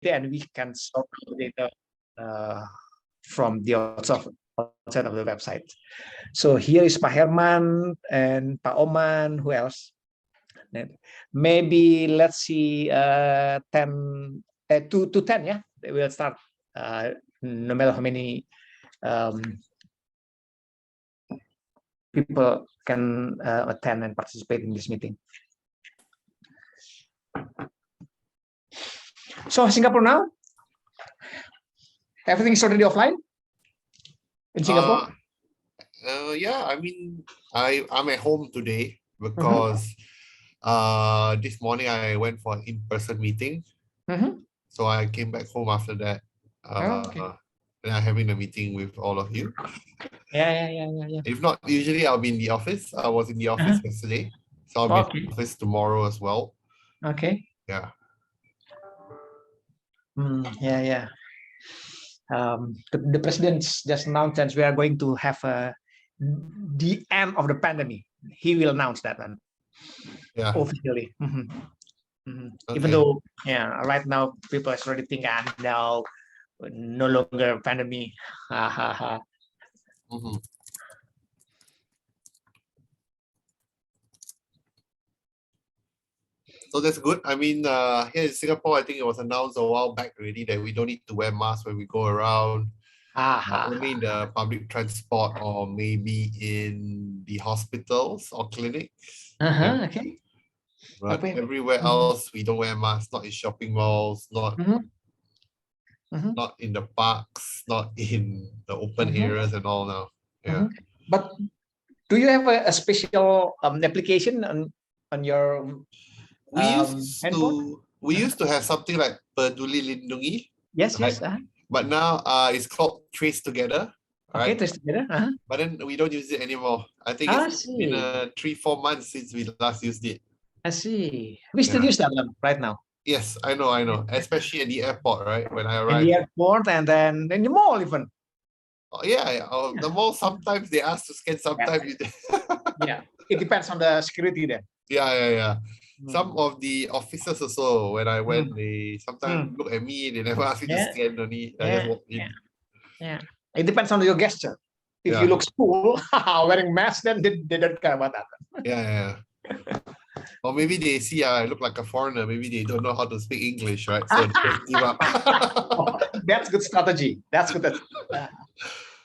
and we can sort the data from the outside of the website. So here is Pak Herman and Pak Oman. Who else? Maybe let's see 10 to 10, yeah. We'll start no matter how many people can attend and participate in this meeting. So Singapore now, everything is already offline in Singapore. Yeah, I mean, I'm at home today because this morning I went for an in-person meeting. So I came back home after that. And I'm having a meeting with all of you. Yeah. If not, usually I'll be in the office. I was in the office yesterday, so I'll be in the office tomorrow as well. Okay. Yeah. Yeah. The president just announced that we are going to have the end of the pandemic. He will announce that one. Yeah. Officially. Okay. Even though, right now people are already thinking, no longer pandemic. So that's good. I mean, here in Singapore, I think it was announced a while back already that we don't need to wear masks when we go around. Only in the public transport or maybe in the hospitals or clinics. Okay. But everywhere else, we don't wear masks, not in shopping malls, not in the parks, not in the open areas and all now. Yeah. But do you have a special application on your handphone? We used to have something like Peduli Lindungi. Yes. But now it's called Trace Together. Okay, right? Trace Together. But then we don't use it anymore. I think it's been 3-4 months since we last used it. I see. We still use that one right now. Yes, I know. Especially at the airport, right? When I arrive. In the airport and then in the mall even. Oh, yeah. The mall, sometimes they ask to scan, sometimes you Yeah, it depends on the security there. Yeah. Some of the officers also, when I went, they sometimes look at me, they never ask me to scan only. I just walk in. Yeah. It depends on your gesture. If you look cool, wearing mask, then they don't care about that. Yeah. Or maybe they see I look like a foreigner. Maybe they don't know how to speak English, right? So they just give up. That's good strategy. That's good.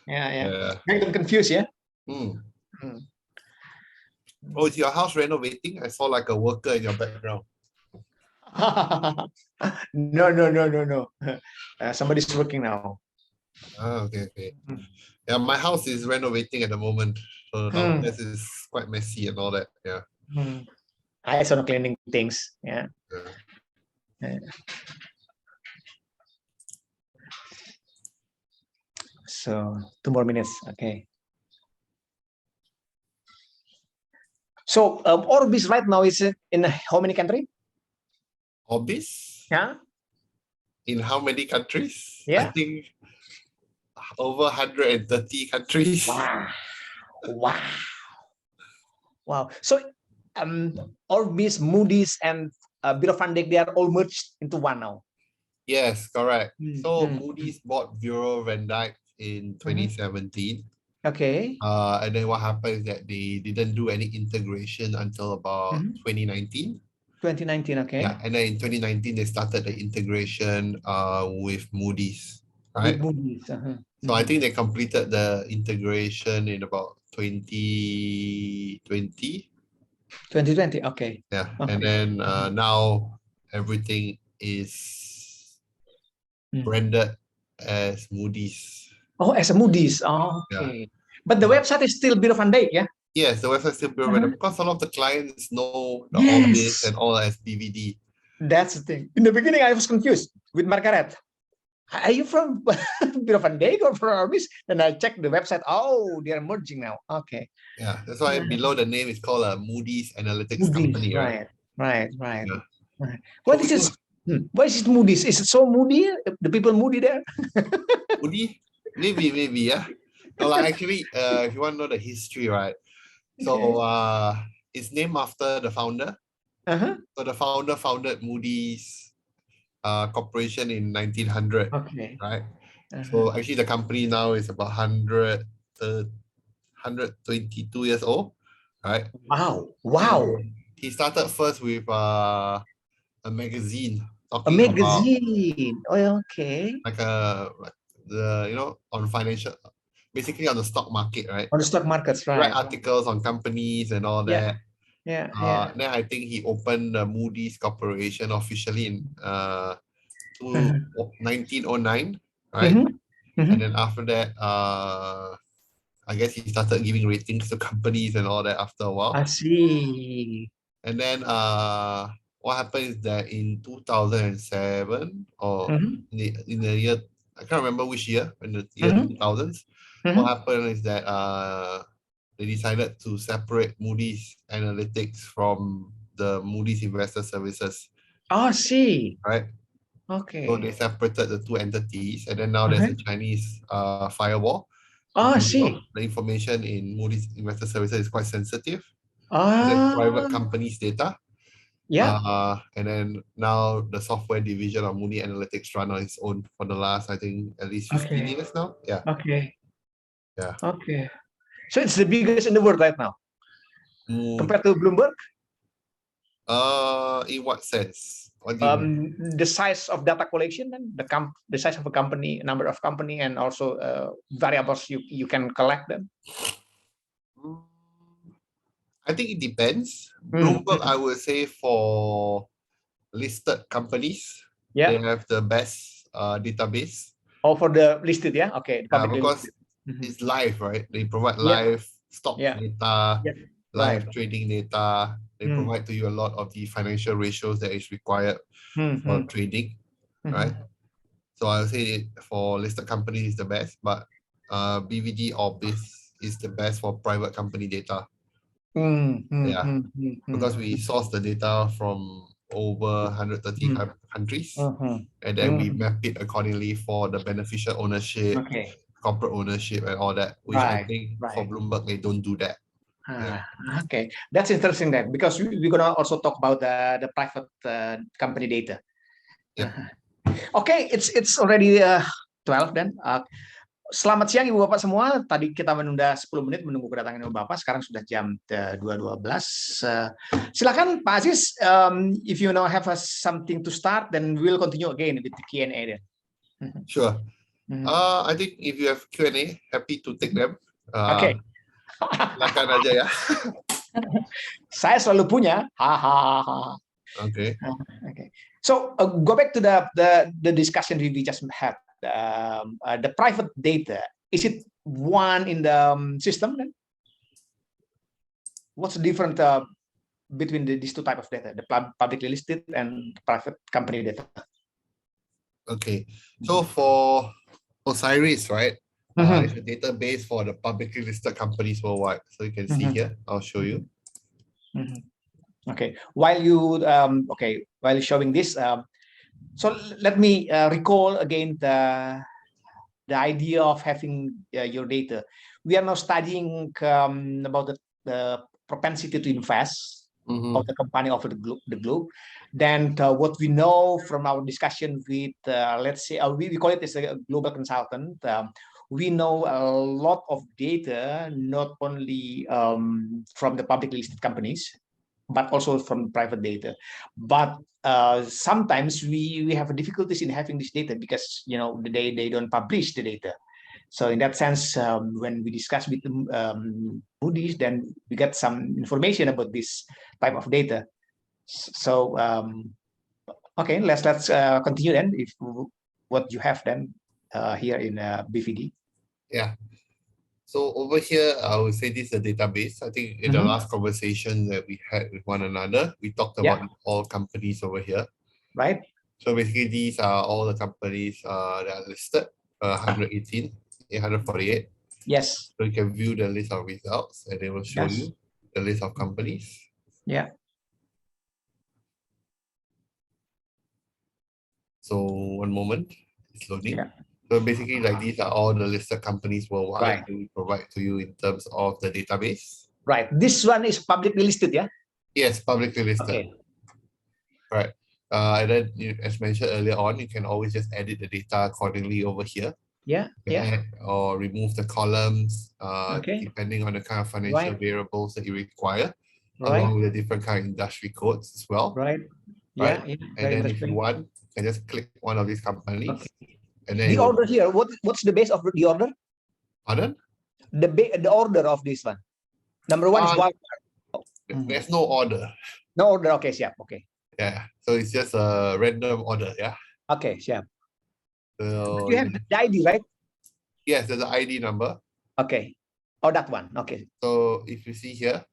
Yeah. Make them confused, yeah? Oh, is your house renovating? I saw like a worker in your background. No. Somebody's working now. Okay. Yeah, my house is renovating at the moment. So this is quite messy and all that. Yeah. I saw cleaning things. Yeah. So 2 more minutes. Okay. So Orbis right now is in how many countries? Orbis? Yeah. In how many countries? Yeah. I think over 130 countries. Wow. So Orbis, Moody's, and Bureau van Dijk, they are all merged into one now. Yes, correct. So Moody's bought Bureau van Dijk in 2017. Okay. And then what happened is that they didn't do any integration until about 2019. 2019, okay. Yeah, and then in 2019 they started the integration with Moody's, right? With Moody's. So I think they completed the integration in about 2020. 2020, okay. Yeah, and then now everything is branded as Moody's. Oh, as a Moody's. Oh, okay. Yeah. But the website is still Bureau van Dijk, yeah? Yes, the website is still Bureau van Dijk because a lot of the clients know the Orbis and all as DVD. That's the thing. In the beginning, I was confused with Margaret. Are you from Bureau van Dijk or from Orbis? Then I checked the website. Oh, they are merging now. Okay. Yeah, that's why below the name is called a Moody's Analytics Company, right? Right. Yeah. What is this? What is it Moody's? Is it so moody? The people moody there? Moody? Maybe, yeah. No, like actually, if you want to know the history, right? So it's named after the founder. So the founder founded Moody's corporation in 1900, Okay. right? So actually the company now is about 122 years old, right? Wow. So Wow. he started first with a magazine A talking about magazine. Oh, okay. like on financial, basically on the stock market, right? On the stock markets, Write right? articles on companies and all Yeah. that. Yeah. Then I think he opened the Moody's Corporation officially in Uh-huh. 1909, right? Mhm. And Mhm. then after that, I guess he started giving ratings to companies and all that after a while. I see. And then what happened is that in 2007 or Mhm. in the year, I can't remember which year, in the year Mhm. 2000s, what Mhm. happened is that they decided to separate Moody's Analytics from the Moody's Investor Services, Oh, I see. right? So they Okay. separated the two entities, and then now there's Uh-huh. a Chinese firewall Oh, I because see. the information in Moody's Investor Services is quite sensitive. That's private Ah, companies' data. yeah. And then now the software division of Moody Analytics run on its own for the last, I think, at least 15 Okay. years now. Yeah, Okay. yeah. Okay. So it's the biggest in the world right now Mm, compared to Bloomberg. in what sense? What do you mean? The size of data collection and the size of a company, number of company, and also variables you can collect them. Mm, I think it depends. Mm, Bloomberg, I would say for listed companies, they yeah. have the best database. Oh, for the listed, yeah. Okay, the publicly Because listed. Mhm. it's live, right? They provide Yeah. live stock Yeah. data, Yeah. Right. live trading data. They Mm, provide to you a lot of the financial ratios that is required mm, for mm, trading, right? mhm. So I would say for listed companies is the best, but BVD Orbis is the best for private company data. Mm, mm, Yeah, mm, mm, because mm, we source the data from over 130 mm, countries, mhm, and then we mm. map it accordingly for the beneficial ownership, Okay. corporate ownership, and all that, which I Right. think for Right. Bloomberg they don't do that. Yeah. Ah, okay, that's interesting then because we're gonna also talk about the private company data. Yep. Oke, it's already 12 dan. Selamat siang Ibu Bapak semua. Tadi kita menunda 10 menit menunggu kedatangan Ibu Bapak. Sekarang sudah jam 2.12. Silakan Pak Aziz, if you now have something to start, then we'll continue again with the Q&A then. Sure. I think if you have Q&A, happy to take them. Oke. Silakan aja ya. Saya selalu punya. Hahaha. Okay. Okay. So go back to the discussion we just had. The private data, is it one in the system then? What's the difference between these two types of data, the publicly listed and private company data? Okay. So for Osiris, right? It's Mhm. a database for the publicly listed companies worldwide. So you can see Mhm. here. I'll show you. Mhm. Okay. While showing this, so let me recall again the idea of having your data. We are now studying about the propensity to invest of the company over the globe. Then what we know from our discussion with, let's say, we call it as a global consultant, we know a lot of data, not only from the publicly listed companies, but also from private data. But sometimes we have difficulties in having this data because they don't publish the data. So in that sense, when we discuss with Moody's, then we get some information about this type of data. So okay, let's continue then. If what you have then here in BVD. Yeah. So over here, I would say this is a database. I think in the last conversation that we had with one another, we talked about all companies over here. Right. So basically, these are all the companies that are listed, 118, 848. Yes. So you can view the list of results and they will show you the list of companies. Yeah. So one moment, it's loading. Yeah. So basically, like these are all the listed companies worldwide Right. that we provide to you in terms of the database. Right. This one is publicly listed, yeah? Yes, publicly listed. Okay. Right. And then, as mentioned earlier on, you can always just edit the data accordingly over here. Yeah. Add or remove the columns, Okay. depending on the kind of financial Right. variables that you require, Right. along with the different kind of industry codes as well. Right. Right. Yeah. And Very then if you interesting. want, you can just click one of these companies. Okay. And then The it will, order here, what's the base of the order? pardon? The order of this one. Number one is Walmart. There's no order. No order. Okay, siap. Okay. Yeah. So it's just a random order. Yeah. Okay, siap. So You have the ID, right? yes, there's an ID number. Okay. Oh, that one. Okay. So if you see here,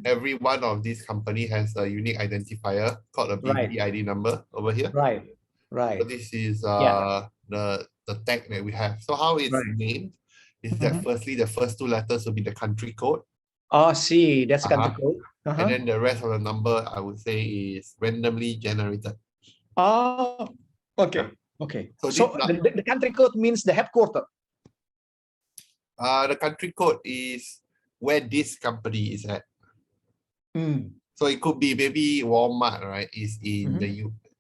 every one of these company has a unique identifier called a BVD ID number over here. Right. Right. So this is the tag that we have. So how it's named is that firstly, the first two letters will be the country code. Oh, see, that's country code. And then the rest of the number, I would say, is randomly generated. Oh, okay. Okay. So, So the country code means the headquarter. The country code is where this company is at. So it could be maybe Walmart, right? Is in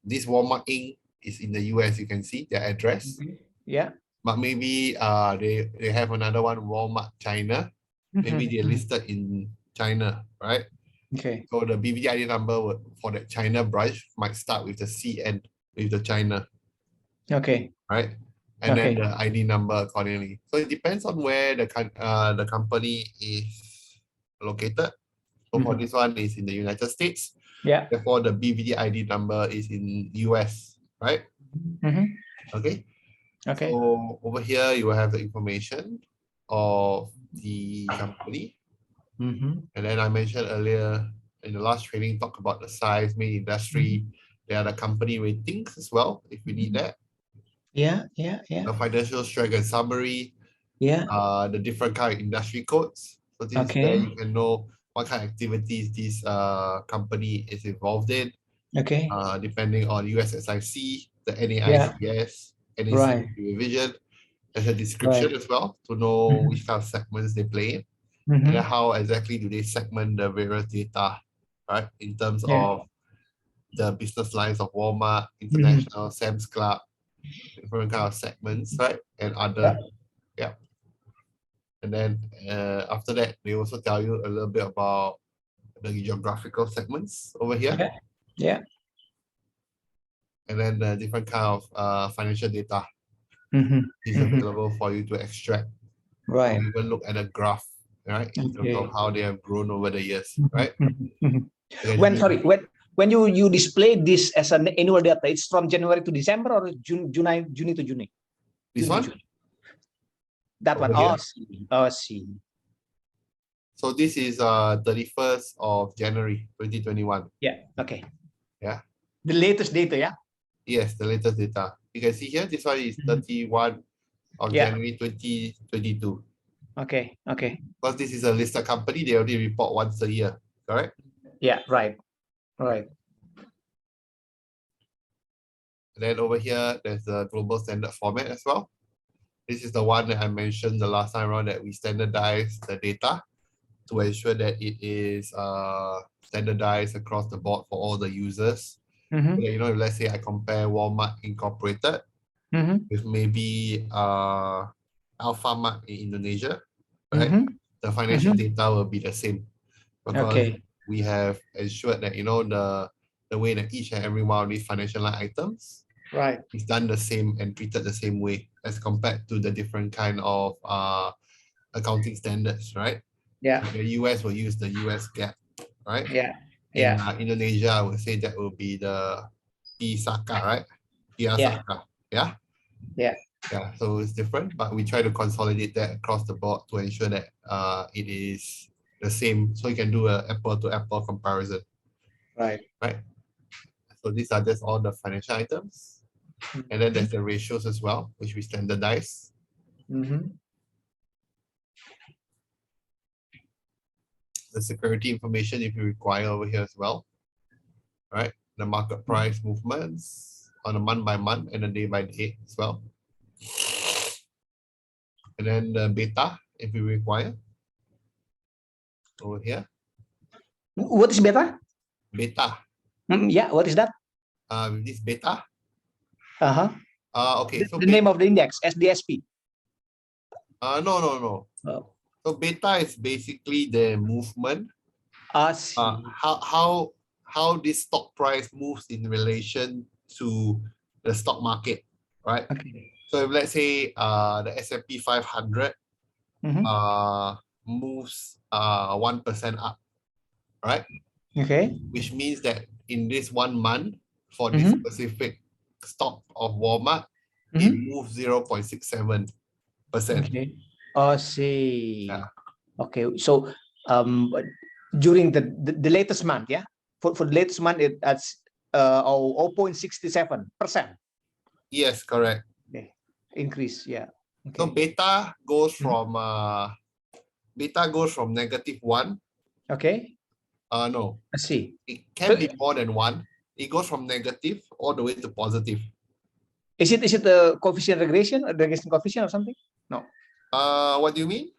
this Walmart Inc. is in the US. You can see their address. Yeah. But maybe they have another one, Walmart China. Maybe they're listed in China, right? Okay. So the BVD ID number for that China branch might start with the CN, with the China. Okay. Right? And then the ID number accordingly. So it depends on where the company is located. So for this one is in the United States. Yeah. Therefore, the BVD ID number is in US, right? Okay. Okay. So over here, you will have the information of the company. And then I mentioned earlier in the last training, talk about the size, main industry. There are the company ratings as well, if we need that. Yeah. The financial strength and summary. Yeah. The different kind of industry codes. So this is where you can know what kind of activities this company is involved in. Okay. Depending on USSIC, the NAICS, NAC revision. There's a description as well to know which kind of segments they play in. And then how exactly do they segment the various data, right? In terms of the business lines of Walmart, International, Sam's Club, different kind of segments, right? And other, And then after that, they also tell you a little bit about the geographical segments over here. Yeah. And then the different kind of financial data is available for you to extract. Right. Or even look at a graph, right? In terms of how they have grown over the years, right? When you display this as an annual data, it's from January to December or June to June? This one? That one. Oh, see. So this is 31st of January 2021. Yeah. Okay. Yeah. The latest data, yeah? Yes, the latest data. You can see here, this one is 31 of January 2022. Okay. Because this is a listed company, they only report once a year, correct? Yeah, right. And then over here, there's the global standard format as well. This is the one that I mentioned the last time around, that we standardize the data to ensure that it is standardized across the board for all the users. So that, you know, let's say I compare Walmart Incorporated with maybe Alfamart in Indonesia, right? The financial data will be the same because we have ensured that, you know, the way that each and every one of these financial line items is done the same and treated the same way as compared to the different kind of accounting standards, right? Yeah. The US will use the US GAAP, right? Yeah. In Indonesia, I would say that will be the ISAKA, right? IASAKA, yeah? Yeah. So it's different, but we try to consolidate that across the board to ensure that it is the same, so you can do an apple-to-apple comparison. Right. So these are just all the financial items. And then there's the ratios as well, which we standardize. The security information if you require over here as well. Right? The market price movements on a month by month and a day by day as well. And then the beta if you require. Over here. What is beta? Beta. Yeah, what is that? this beta. Uh-huh. Okay, so The name of the index, SDSP. No. Oh. So beta is basically the movement. See. How this stock price moves in relation to the stock market, right? Okay. So if let's say the S&P 500 moves 1% up, right? Okay. Which means that in this 1 month for this specific stock of Walmart, it moves 0.67%. Okay. See. Yeah. Okay. So during the latest month, yeah, for the latest month, that's 0.67%. Yes, correct. Okay. Increase, yeah. Okay. So beta goes from -1. Okay. No, I see. it can be more than 1. It goes from negative all the way to positive. Is it a coefficient regression coefficient or something? No. What do you mean?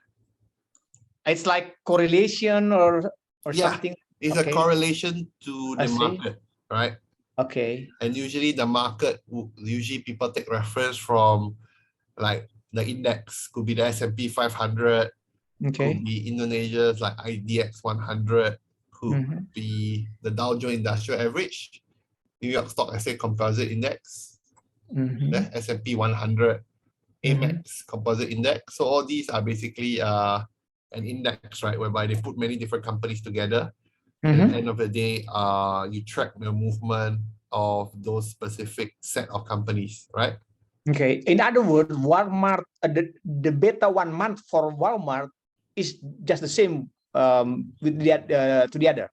It's like correlation or Yeah, something. it's a correlation to the market, right? Okay. And usually the market, usually people take reference from like the index, could be the S&P 500, could be Indonesia's like IDX 100, could be the Dow Jones Industrial Average, New York Stock Exchange Composite Index, the S&P 100, AMEX Composite Index. So all these are basically an index, right, whereby they put many different companies together. And at the end of the day, you track the movement of those specific set of companies, right? Okay. In other words, Walmart, the beta 1 month for Walmart is just the same with to the other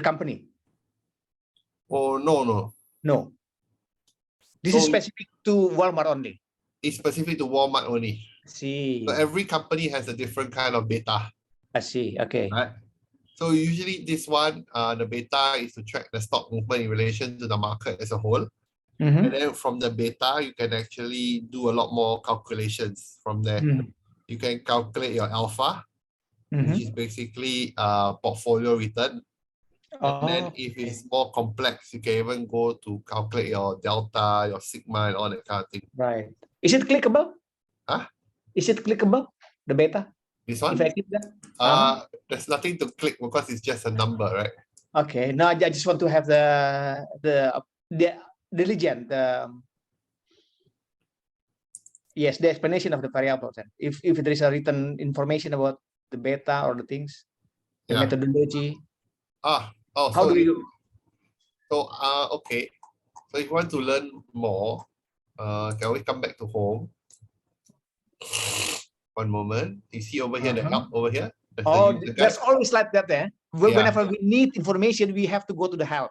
company. Oh, no. No. This is specific to Walmart only. It's specific to Walmart only. See. So every company has a different kind of beta. I see. Okay. Right. So usually this one, the beta is to track the stock movement in relation to the market as a whole. And then from the beta, you can actually do a lot more calculations from there. You can calculate your alpha, which is basically portfolio return. And then if it's more complex, you can even go to calculate your delta, your sigma, and all that kind of thing. Right. Is it clickable? Huh? Is it clickable, the beta? This one? If I click that? There's nothing to click because it's just a number, right? Okay. No, I just want to have the legend. Yes, the explanation of the variables. If there is a written information about the beta or the things, the methodology. How do you? So okay. So if you want to learn more, can we come back to home? One moment. You see over here the help over here? There's always like that there. Whenever we need information, we have to go to the help.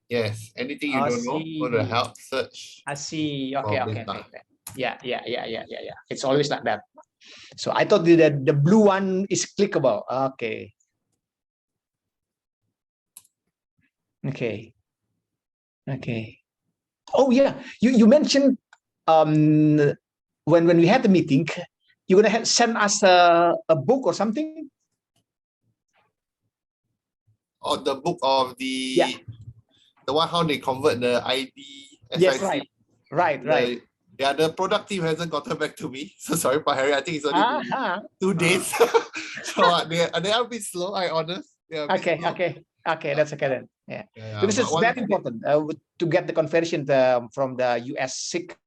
Yes. Anything you don't know, go to the help, search. I see. Okay. Yeah. It's always like that. So I thought that the blue one is clickable. Okay. Oh yeah, you mentioned when we had the meeting, you're gonna send us a book or something. Oh, the book of the one how they convert the ID. Yes, right. Yeah, the product team hasn't gotten back to me. So sorry, Pak Harry. I think it's only been 2 days. So they are a bit slow, I honest. Okay. That's okay then. Yeah. Because it's very important to get the conversion from the US SIC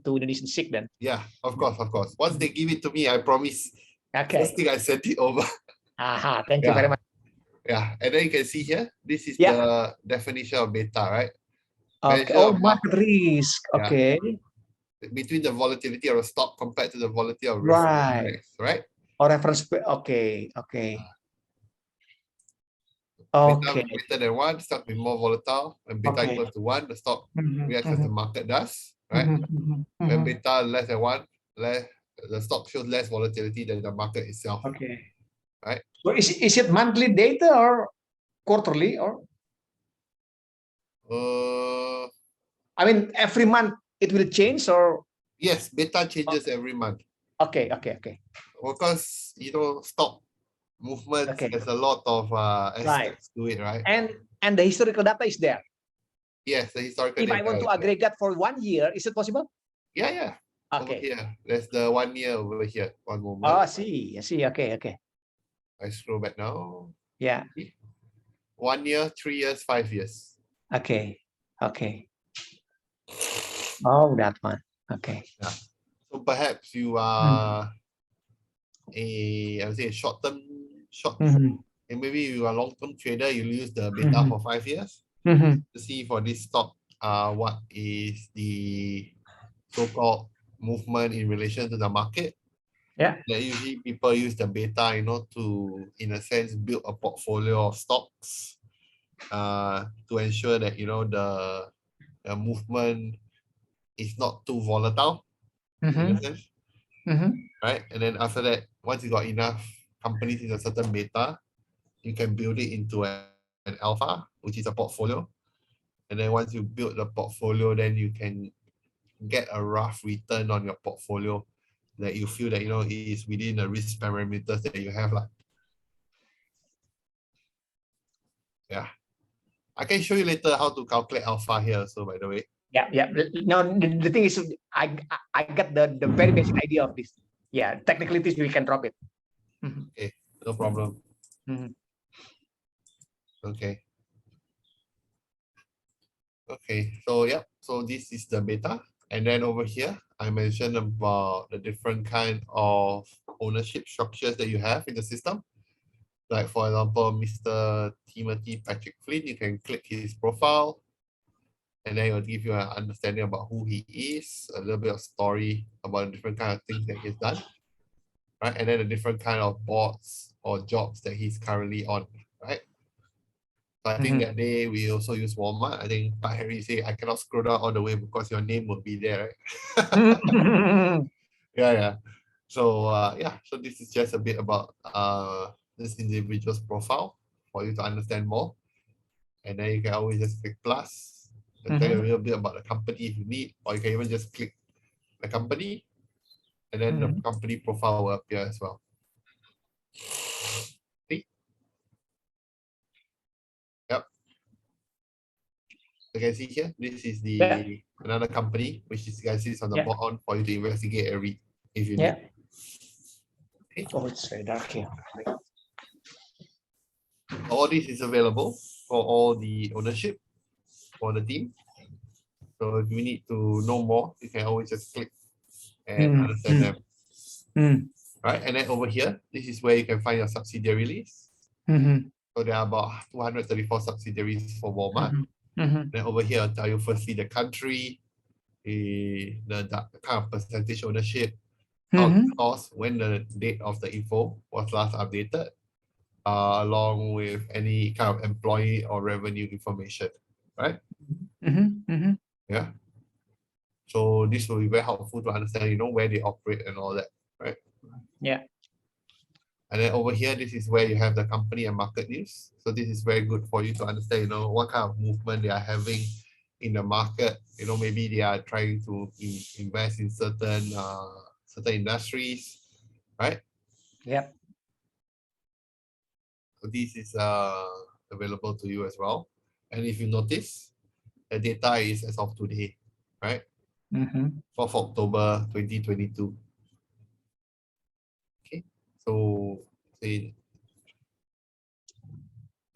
to Indonesian SIC then. Yeah, of course. Once they give it to me, I promise. First thing I sent it over. Thank you very much. Yeah, and then you can see here, this is the definition of beta, right? Okay. Market risk. Okay. Between the volatility of a stock compared to the volatility of risk index, right? Or reference. Okay. Beta greater than 1, stock be more volatile. When beta equals to 1, the stock reacts as the market does, right? When beta less than 1, the stock shows less volatility than the market itself. Okay. Right? So is it monthly data or quarterly or? I mean, every month it will change or? Yes, beta changes every month. Okay. Because stock movement has a lot of aspects to it, right? And the historical data is there. Yes, the historical If I data. want to aggregate for 1 year, is it possible? Yeah, yeah. Over Okay. here. There's the 1 year over here. One Oh, moment. I see. I see. Okay. Okay. I scroll back now. Yeah. 1 year, 3 years, 5 years. Okay. Okay. Oh, that one. Okay. Yeah. So perhaps you are I would say a short-term, and maybe you are a long-term trader, you use the beta for 5 years to see for this stock, what is the so-called movement in relation to the market. Yeah. That usually people use the beta, to, in a sense, build a portfolio of stocks, to ensure that, the movement is not too volatile, in a sense, right? And then after that, once you got enough companies in a certain beta, you can build it into an alpha, which is a portfolio. And then once you build the portfolio, then you can get a rough return on your portfolio that you feel that, is within the risk parameters that you have. Yeah. I can show you later how to calculate alpha here. So by the way. Yeah. Yeah. Now, the thing is, I got the very basic idea of this. Yeah. Technicalities, we can drop it. Okay. No problem. Okay. Okay. So, yeah. So this is the beta. And then over here, I mentioned about the different kind of ownership structures that you have in the system. Like, for example, Mr. Timothy Patrick Flynn, you can click his profile, and then it will give you an understanding about who he is, a little bit of story about the different kind of things that he's done, right? And then the different kind of boards or jobs that he's currently on, right? So I think that day we also use Walmart. I think Pak Harry say, I cannot scroll down all the way because your name will be there, right? Yeah. So so this is just a bit about this individual's profile for you to understand more. And then you can always just click plus and tell you a little bit about the company if you need, or you can even just click the company, and then the company profile will appear as well. See? Yep. You can see here, this is the another company which is guys is on the bottom for you to investigate and read if you need. Okay. Oh, it's very dark here. All this is available for all the ownership for the team. So if you need to know more, you can always just click and understand them. Right, and then over here, this is where you can find your subsidiary list. So there are about 234 subsidiaries for Walmart. Then over here, I'll tell you firstly the country, the kind of percentage ownership, how it costs, when the date of the info was last updated, along with any kind of employee or revenue information, right? Yeah. So this will be very helpful to understand, where they operate and all that, right? Yeah. And then over here, this is where you have the company and market news. So this is very good for you to understand, what kind of movement they are having in the market. Maybe they are trying to invest in certain industries, right? Yeah. So this is available to you as well. And if you notice, the data is as of today, right? 4th October 2022. Okay, so and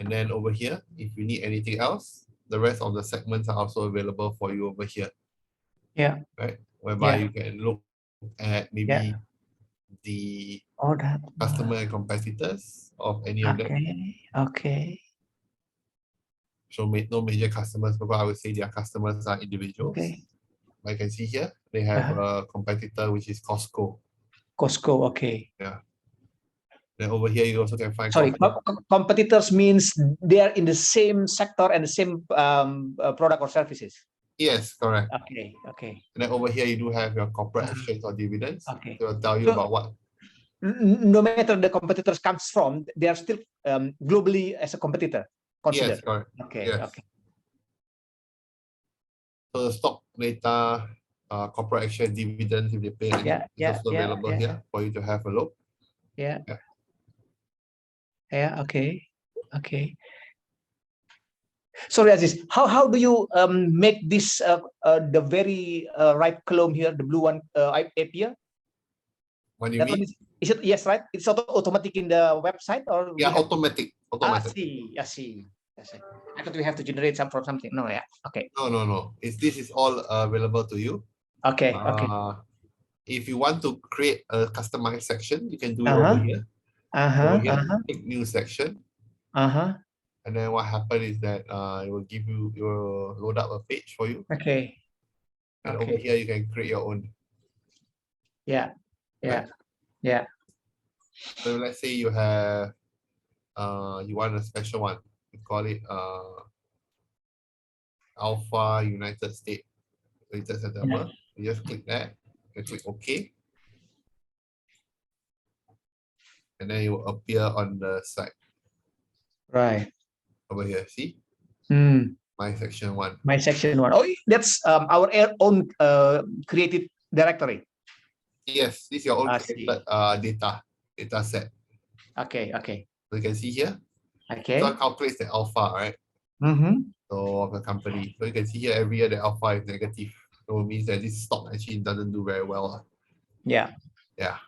then over here, if you need anything else, the rest of the segments are also available for you over here. Yeah. Right, whereby you can look at maybe the customer and competitors of any of them. Okay. So no major customers, because I would say their customers are individuals. Okay. I can see here they have a competitor which is Costco. Costco, okay. Yeah. Then over here you also can find. Sorry, competitors means they are in the same sector and the same product or services. Yes, correct. Okay. And then over here you do have your corporate actions or dividends. Okay. So I'll tell you about what. No matter the competitors comes from, they are still globally as a competitor considered. Yes, correct. Okay. Yes. Okay. So the stock data, corporate action, dividends, if they pay any, is also available here for you to have a look. Yeah. Okay. Sorry, Aziz, how do you make this the very right column here, the blue one, appear? What do you That one mean? is it? Yes, right. It's automatic in the website, or we Yeah, have automatic. Automatic. I see. I thought we have to generate some from something. No, yeah. Okay. No. This is all available to you. Okay. Okay. If you want to create a customized section, you can do it over Uh-huh. here. Over Uh-huh. here, Uh-huh. click new section. Uh-huh. And then what happens is that it will give you, it will load up a page for you. Okay. And Okay. over here, you can create your own. Yeah. Yeah. Right? Yeah. So let's say you have, you want a special one. We call it Alpha United States. September. You just click that. You click OK. And then it will appear on the site. Right. Over here, see? My section 1. My section 1. Oh, that's our own created directory. Yes, this is your own created data set. Okay. Okay. So you can see here. Okay. So it calculates the alpha, right? So of the company. So you can see here every year the alpha is negative. So it means that this stock actually doesn't do very well. Yeah. Yeah.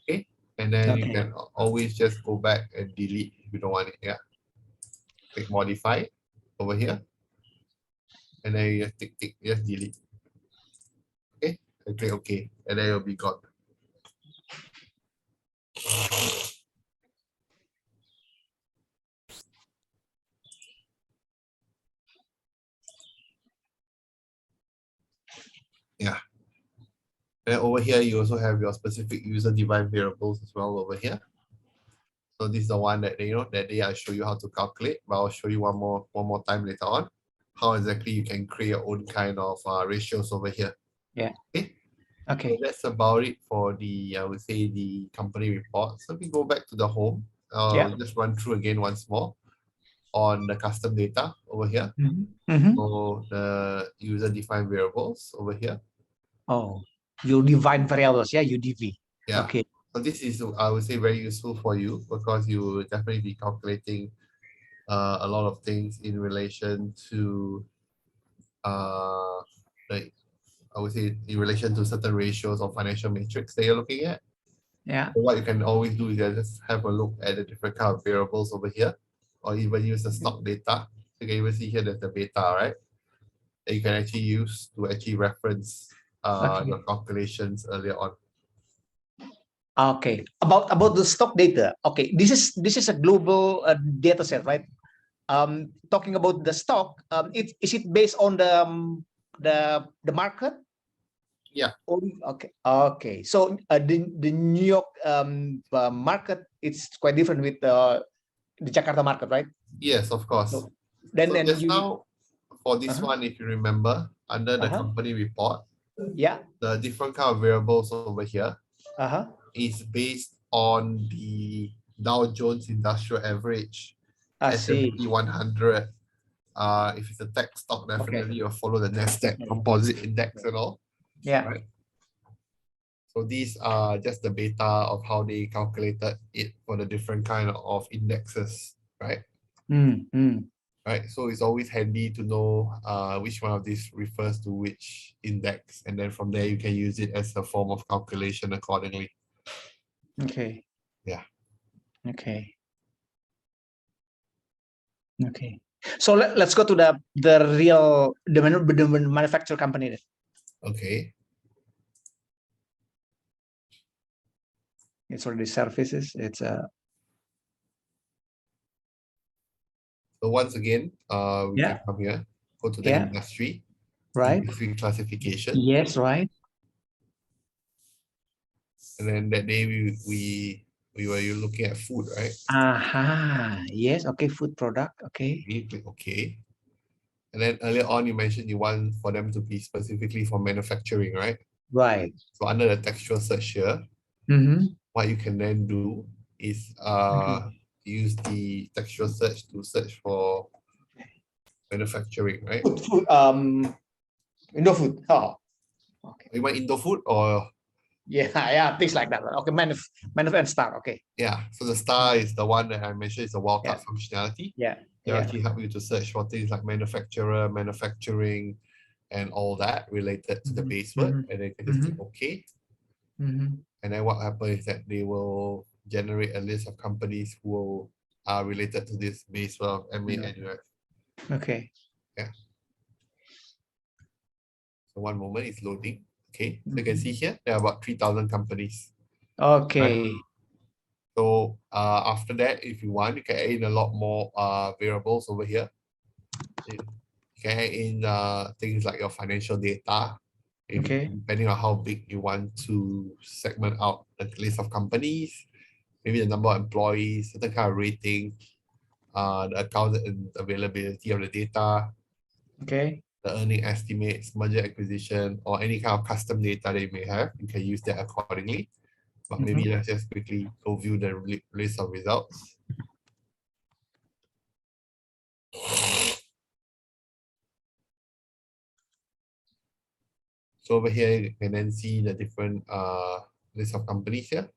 Okay. And then you can always just go back and delete if you don't want it. Yeah. Click modify over here. And then you just tick, just delete. Okay. And click OK. And then it'll be gone. Yeah. And over here, you also have your specific user-defined variables as well over here. So this is the one that that day I show you how to calculate, but I'll show you one more time later on how exactly you can create your own kind of ratios over here. Yeah. Okay. Okay. So that's about it for the, I would say, the company report. So we go back to the home. Just run through again once more on the custom data over here. So the user-defined variables over here. Oh, you define variables, yeah, UDV. Yeah. Okay. So this is, I would say, very useful for you because you will definitely be calculating a lot of things in relation to, like, I would say, in relation to certain ratios or financial metrics that you're looking at. Yeah. So what you can always do is just have a look at the different kind of variables over here, or even use the stock data. So you can even see here there's the beta, right? That you can actually use to actually reference your calculations earlier on. Okay. About the stock data. Okay, this is a global data set, right? Talking about the stock, is it based on the market? Yeah. Okay. Okay. So the New York market, it's quite different with the Jakarta market, right? Yes, of course. So then now for this one, if you remember, under the company report, the different kind of variables over here is based on the Dow Jones Industrial Average, S&P 100. If it's a tech stock, definitely you'll follow the Nasdaq Composite Index and all. Yeah. Right? So these are just the beta of how they calculated it for the different kind of indexes, right? Right. So it's always handy to know which one of these refers to which index, and then from there you can use it as a form of calculation accordingly. Okay. Yeah. Okay. Okay. So let's go to the real the manufacturer company. Okay. It's already services. It's a. So once again, we can come here, go to the industry, right? Industry classification. Yes, right. And then that day we were looking at food, right? Yes. Okay. Food product. Okay. We click OK. And then earlier on, you mentioned you want for them to be specifically for manufacturing, right? Right. So under the textual search here, what you can then do is use the textual search to search for manufacturing, right? Food, Indo food. Oh. Okay. You want Indo food or? Yeah, things like that. Okay, manuf and star. Okay. Yeah. So the star is the one that I mentioned is the wildcard functionality. Yeah. They actually help you to search for things like manufacturer, manufacturing, and all that related to the base word. And then you can just click OK. And then what happens is that they will generate a list of companies who are related to this base word of MA and UF. Okay. Yeah. So one moment, it's loading. Okay, so you can see here there are about 3,000 companies. Okay. Right? So after that, if you want, you can add in a lot more variables over here. You can add in things like your financial data, depending on how big you want to segment out the list of companies, maybe the number of employees, certain kind of rating, the account and availability of the data, Okay. the earning estimates, merger acquisition, or any kind of custom data that you may have. You can use that accordingly. But maybe let's just quickly go view the list of results. So over here, you can then see the different list of companies here.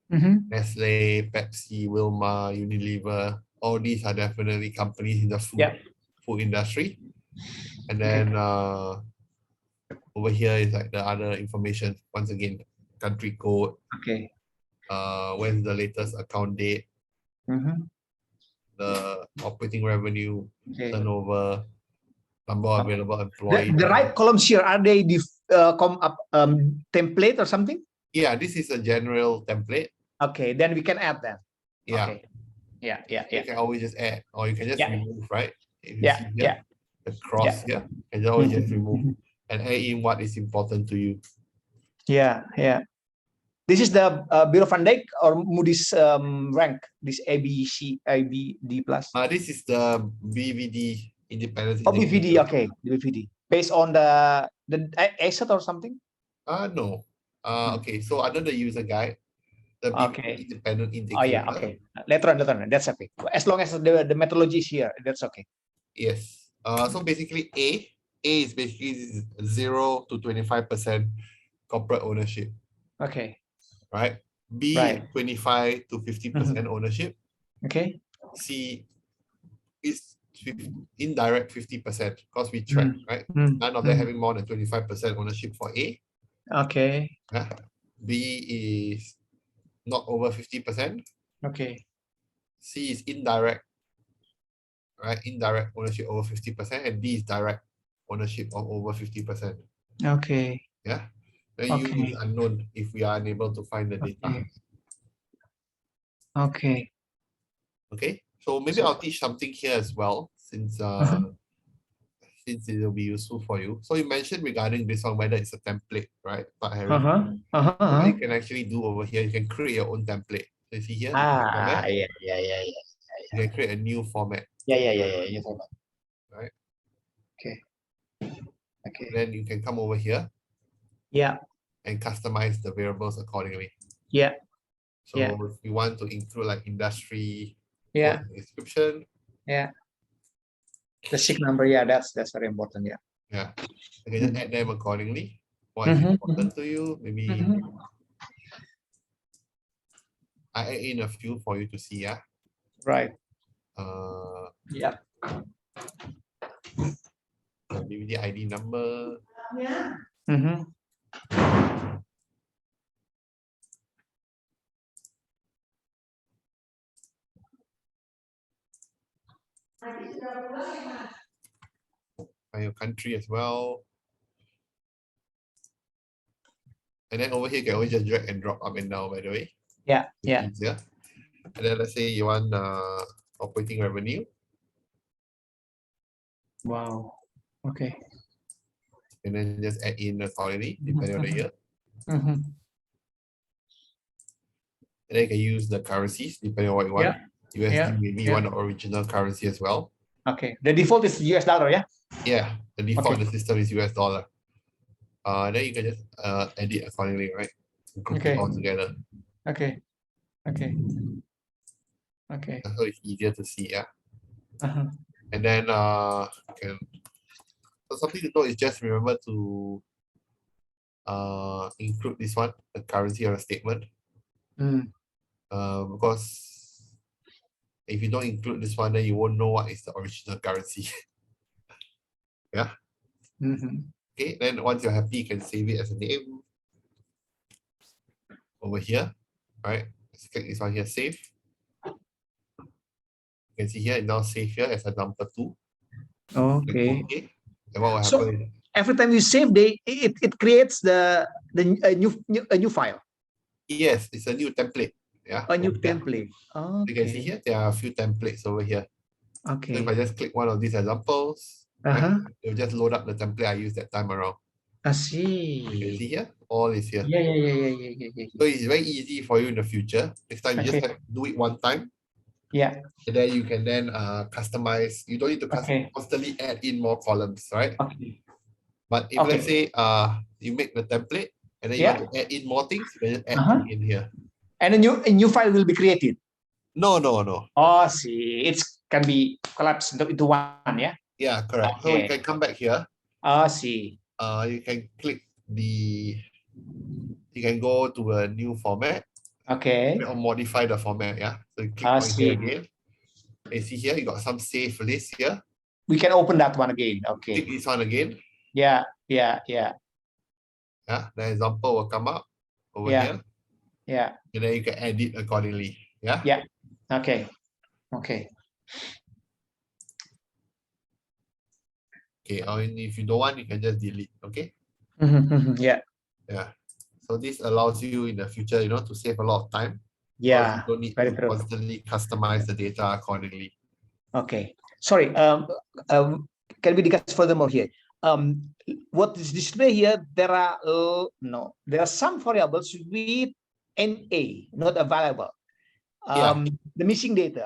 Nestle, Pepsi, Wilmar, Unilever, all these are definitely companies in the food industry. And then over here is like the other information. Once again, country code. Okay. When's the latest account date? The operating revenue, turnover, number of available employees. The right columns here, are they the template or something? Yeah, this is a general template. Okay, then we can add that. Yeah. Okay. Yeah. You can always just add, or you can just remove, right? If you see here, the cross here, you can always just remove and add in what is important to you. Yeah. This is the Bureau Van Dijk or Moody's rank, this ABC, IBD plus. This is the BVD independence. Oh, BVD, okay, BVD. Based on the asset or something? No. Okay, so under the user guide, the BVD independent indicator. Oh yeah, okay. Later on, that's okay. As long as the methodology is here, that's okay. Yes. So basically A is basically 0 to 25% corporate ownership. Okay. Right. B is 25 to 50% ownership. Okay. C is indirect 50% because we track, right? None of them having more than 25% ownership for A. Okay. B is not over 50%. Okay. C is indirect, right? Indirect ownership over 50%, and D is direct ownership of over 50%. Okay. Yeah. Then U is unknown if we are unable to find the data. Okay. Okay. So maybe I'll teach something here as well, since since it will be useful for you. So you mentioned regarding this one whether it's a template, right? But Harry, what you can actually do over here, you can create your own template. So you see here, format. Yeah. You can create a new format. Yeah. New format. Right. Okay. Then you can come over here. Yeah. And customize the variables accordingly. Yeah. So if you want to include like industry, description. Yeah. The SIG number, that's very important. Yeah. Yeah. You can just add them accordingly. What is important to you? Maybe I add in a few for you to see. Yeah. Right. Yeah. Maybe the ID number. Yeah. By your country as well. And then over here, you can always just drag and drop up and down, by the way. Yeah. Easier. And then let's say you want operating revenue. Wow. Okay. And then just add in accordingly, depending on the year. And then you can use the currencies, depending on what you want. USD, maybe you want the original currency as well. Okay. The default is US dollar, yeah? Yeah, the default in the system is US dollar. Then you can just edit accordingly, right? Group it all together. Okay. So it's easier to see, yeah. And then so something to note is just remember to include this one, the currency or a statement. Because If you don't include this one, then you won't know what is the original currency. Yeah. Okay, then once you're happy, you can save it as a name. Over here, right? Let's click this one here, save. You can see here, it now save here as a number 2. Okay. Okay. And what will So happen? every time you save, it creates a new file. Yes, it's a new template. Yeah. A new over here. template. You can see Okay. here, there are a few templates over here. So if I Okay. just click one of these examples, right, it'll just load up the template I used that time around. I You can see. see here, all is here. Yeah. So it's very easy for you in the future. Next time you just Okay. have to do it one time. Yeah. And then you can then customize. You don't need to Okay. constantly add in more columns, right? Okay. But if let's say you make the template and then you want to add in more things, you can just add in here. And a new file will be created. No. Oh, see, it can be collapsed into one, yeah? Yeah, correct. So you can come back here. See. You can click you can go to a new format. Okay. Or modify the format, yeah. So you click on here again. And see here, you got some save list here. We can open that one again. Okay. Click this one again. Yeah. Yeah, the example will come up over here. Yeah. And then you can edit accordingly. Yeah. Yeah. Okay. Okay, or if you don't want, you can just delete. Okay. Yeah. So this allows you in the future, to save a lot of time. Yeah. You don't need to constantly customize the data accordingly. Okay. Sorry. Can we discuss furthermore here? What is displayed here? There are some variables with NA not available. The missing data,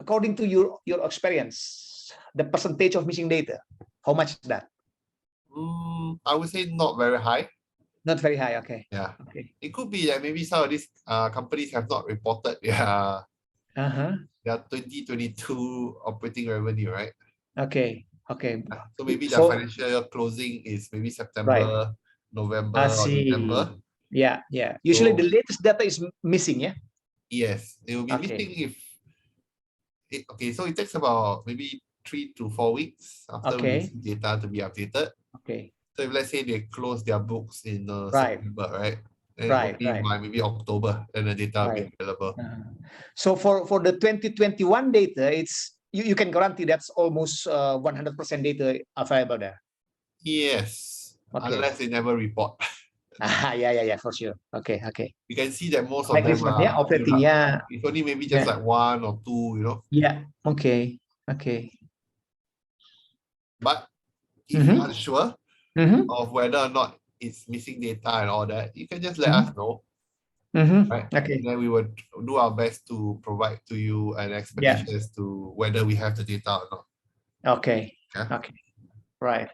according to your experience, the percentage of missing data, how much is that? I would say not very high. Not very high. Okay. Yeah. Okay. It could be that maybe some of these companies have not reported their 2022 operating revenue, right? Okay. So maybe their financial year closing is maybe September, November, or December. Yeah. Usually the latest data is missing, yeah? Yes, it will be missing so it takes about maybe 3 to 4 weeks after we receive data to be updated. Okay. So if let's say they close their books in September, right? Then by maybe October, then the data will be available. So for the 2021 data, it's you can guarantee that's almost 100% data available there. Yes, unless they never report. Yeah, for sure. Okay. You can see that most of them are operating. Yeah, it's only maybe just like 1 or 2, Yeah. Okay. But if you're unsure of whether or not it's missing data and all that, you can just let us know. Right? Okay. And then we would do our best to provide to you an explanation as to whether we have the data or not. Okay. Okay. Right.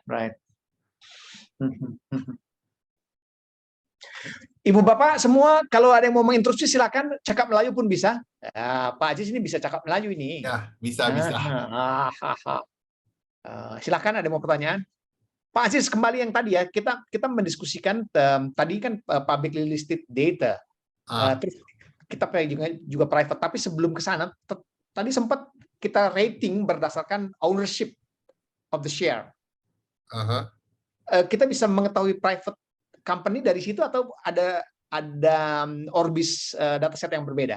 Ibu Bapak semua, kalau ada yang mau menginterupsi silakan cakap Melayu pun bisa. Pak Aziz ini bisa cakap Melayu ini. Ya, bisa. Silakan, ada yang mau pertanyaan? Pak Aziz, kembali yang tadi ya, kita mendiskusikan tadi kan publicly listed data. Terus kita juga private, tapi sebelum ke sana tadi sempat kita rating berdasarkan ownership of the share. Kita bisa mengetahui private company dari situ atau ada Orbis dataset yang berbeda?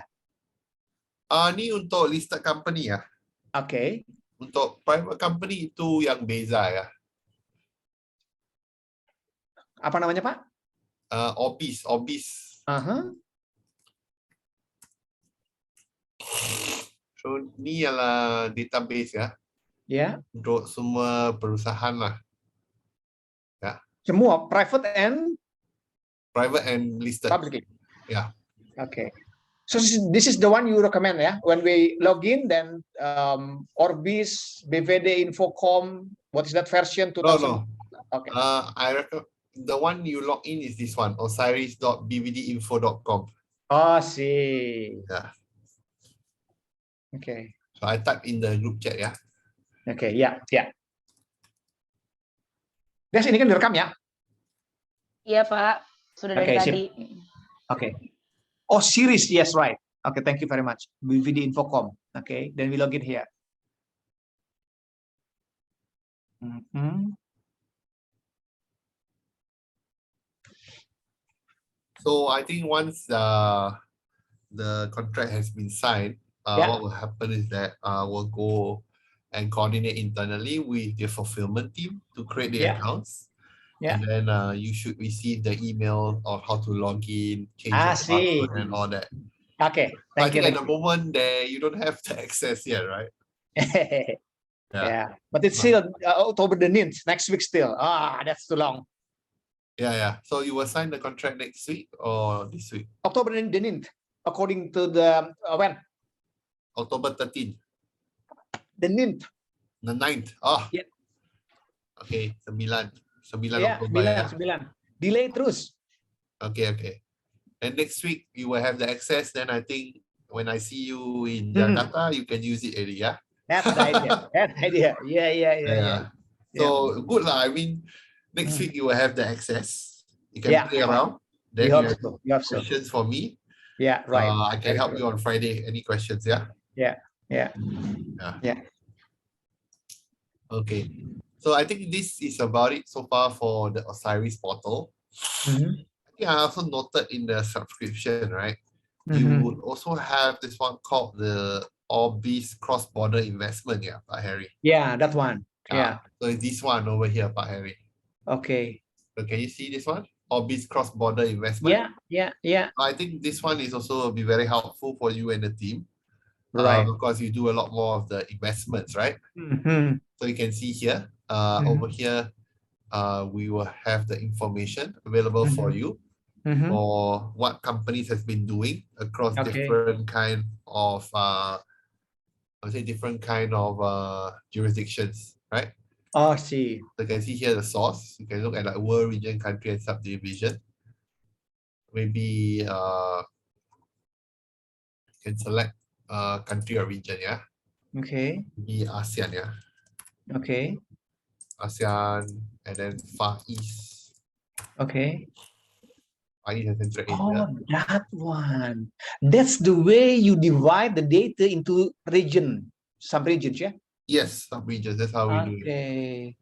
Ini untuk listed company ya. Oke. Untuk private company itu yang beza ya. Apa namanya Pak? Orbis. So ini adalah database ya. Ya. Untuk semua perusahaan lah. Ya. Semua private and listed. Public. Yeah. Okay. So this is the one you recommend, yeah? When we log in, then Orbis, BVD, Infocom, what is that version? 2000? No. Okay. I recommend the one you log in is this one, osiris.bvdinfo.com. Oh, see. Yeah. Okay. So I type in the group chat ya. Okay, ya. Des, ini kan direkam ya? Iya Pak, sudah dari tadi. Okay. Oh, series, yes, right. Okay, thank you very much. BVD Infocom. Okay, then we log in here. So I think once the contract has been signed, what will happen is that we'll go and coordinate internally with the fulfillment team to create the accounts. And then you should receive the email of how to log in, change your password and all that. Okay, I think at the moment there you don't have the access yet, right? Yeah, but it's still October the 9th, next week still. That's too long. Yeah. So you will sign the contract next week or this week? October the 9th, according to the when? October 13th. The 9th. The 9th. Oh. Yeah. Okay, 9. 9 Yeah, Oktober ya. 9. Delay terus. Okay. And next week you will have the access. Then I think when I see you in Jakarta, you can use it already, yeah? That's the idea. That's the idea. Yeah. So good lah. I mean, next week you will have the access. You can play around. Then you have have questions for me. Yeah, right. I can help you on Friday. Any questions? Yeah. Okay. So I think this is about it so far for the Osiris portal. I think I also noted in the subscription, right? You would also have this one called the Orbis cross-border investment, yeah, Pak Harry. Yeah, that one. Yeah. So it's this one over here, Pak Harry. Okay. So can you see this one? Orbis cross-border investment. Yeah. I think this one is also be very helpful for you and the team. Right. Because you do a lot more of the investments, right? So you can see here, over here, we will have the information available for you for what companies has been doing across different kind of, I would say different kind of jurisdictions, right? Oh, see. So you can see here the source. You can look at like world, region, country, and subdivision. Maybe you can select country or region, yeah. Okay. Maybe ASEAN, yeah. Okay. ASEAN and then Far East. Okay. Far East and Central Asia. Oh, that one. That's the way you divide the data into region, sub-regions, yeah? Yes, sub-regions. That's how we do it. Okay.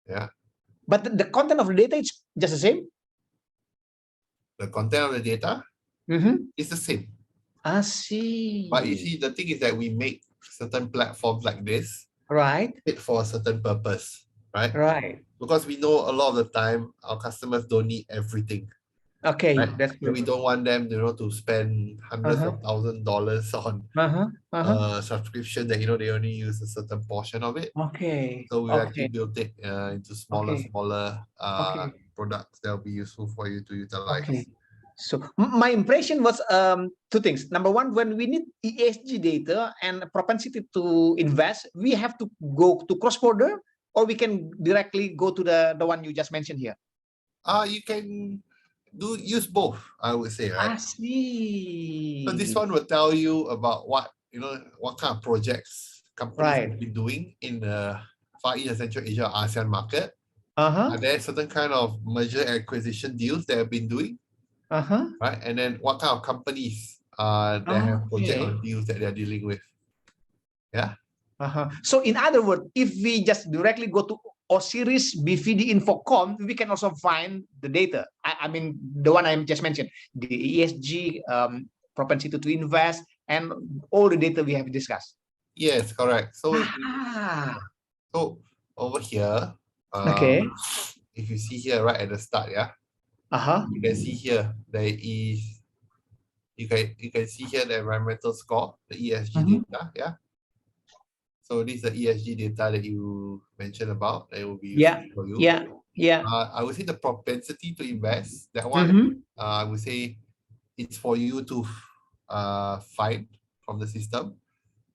Yeah. But the content of the data is just the same? The content of the data is the same. I see. But you see, the thing is that we make certain platforms like this fit for a certain purpose, right? Right. Because we know a lot of the time our customers don't need everything. Okay, right? that's good. We don't want them, to spend hundreds of $1,000s on subscription that they only use a certain portion of it. Okay. So we actually built it into smaller products that will be useful for you to utilize. Okay. So my impression was two things. Number one, when we need ESG data and propensity to invest, we have to go to cross-border, or we can directly go to the one you just mentioned here. You can use both, I would say, right? I see. So this one will tell you about what kind of projects companies have been doing in the Far East and Central Asia ASEAN market. Are there certain kind of merger acquisition deals they have been doing? Right? And then what kind of companies that have project or deals that they're dealing with? Yeah. So in other words, if we just directly go to Osiris BVD Infocom, we can also find the data. I mean, the one I just mentioned, the ESG, propensity to invest, and all the data we have discussed. Yes, correct. So, so over here, if you see here right at the start, yeah, you can see here there is, you can see here the environmental score, the ESG data, yeah. So this is the ESG data that you mentioned about. That will be useful for you. Yeah. I would say the propensity to invest, that one, I would say it's for you to find from the system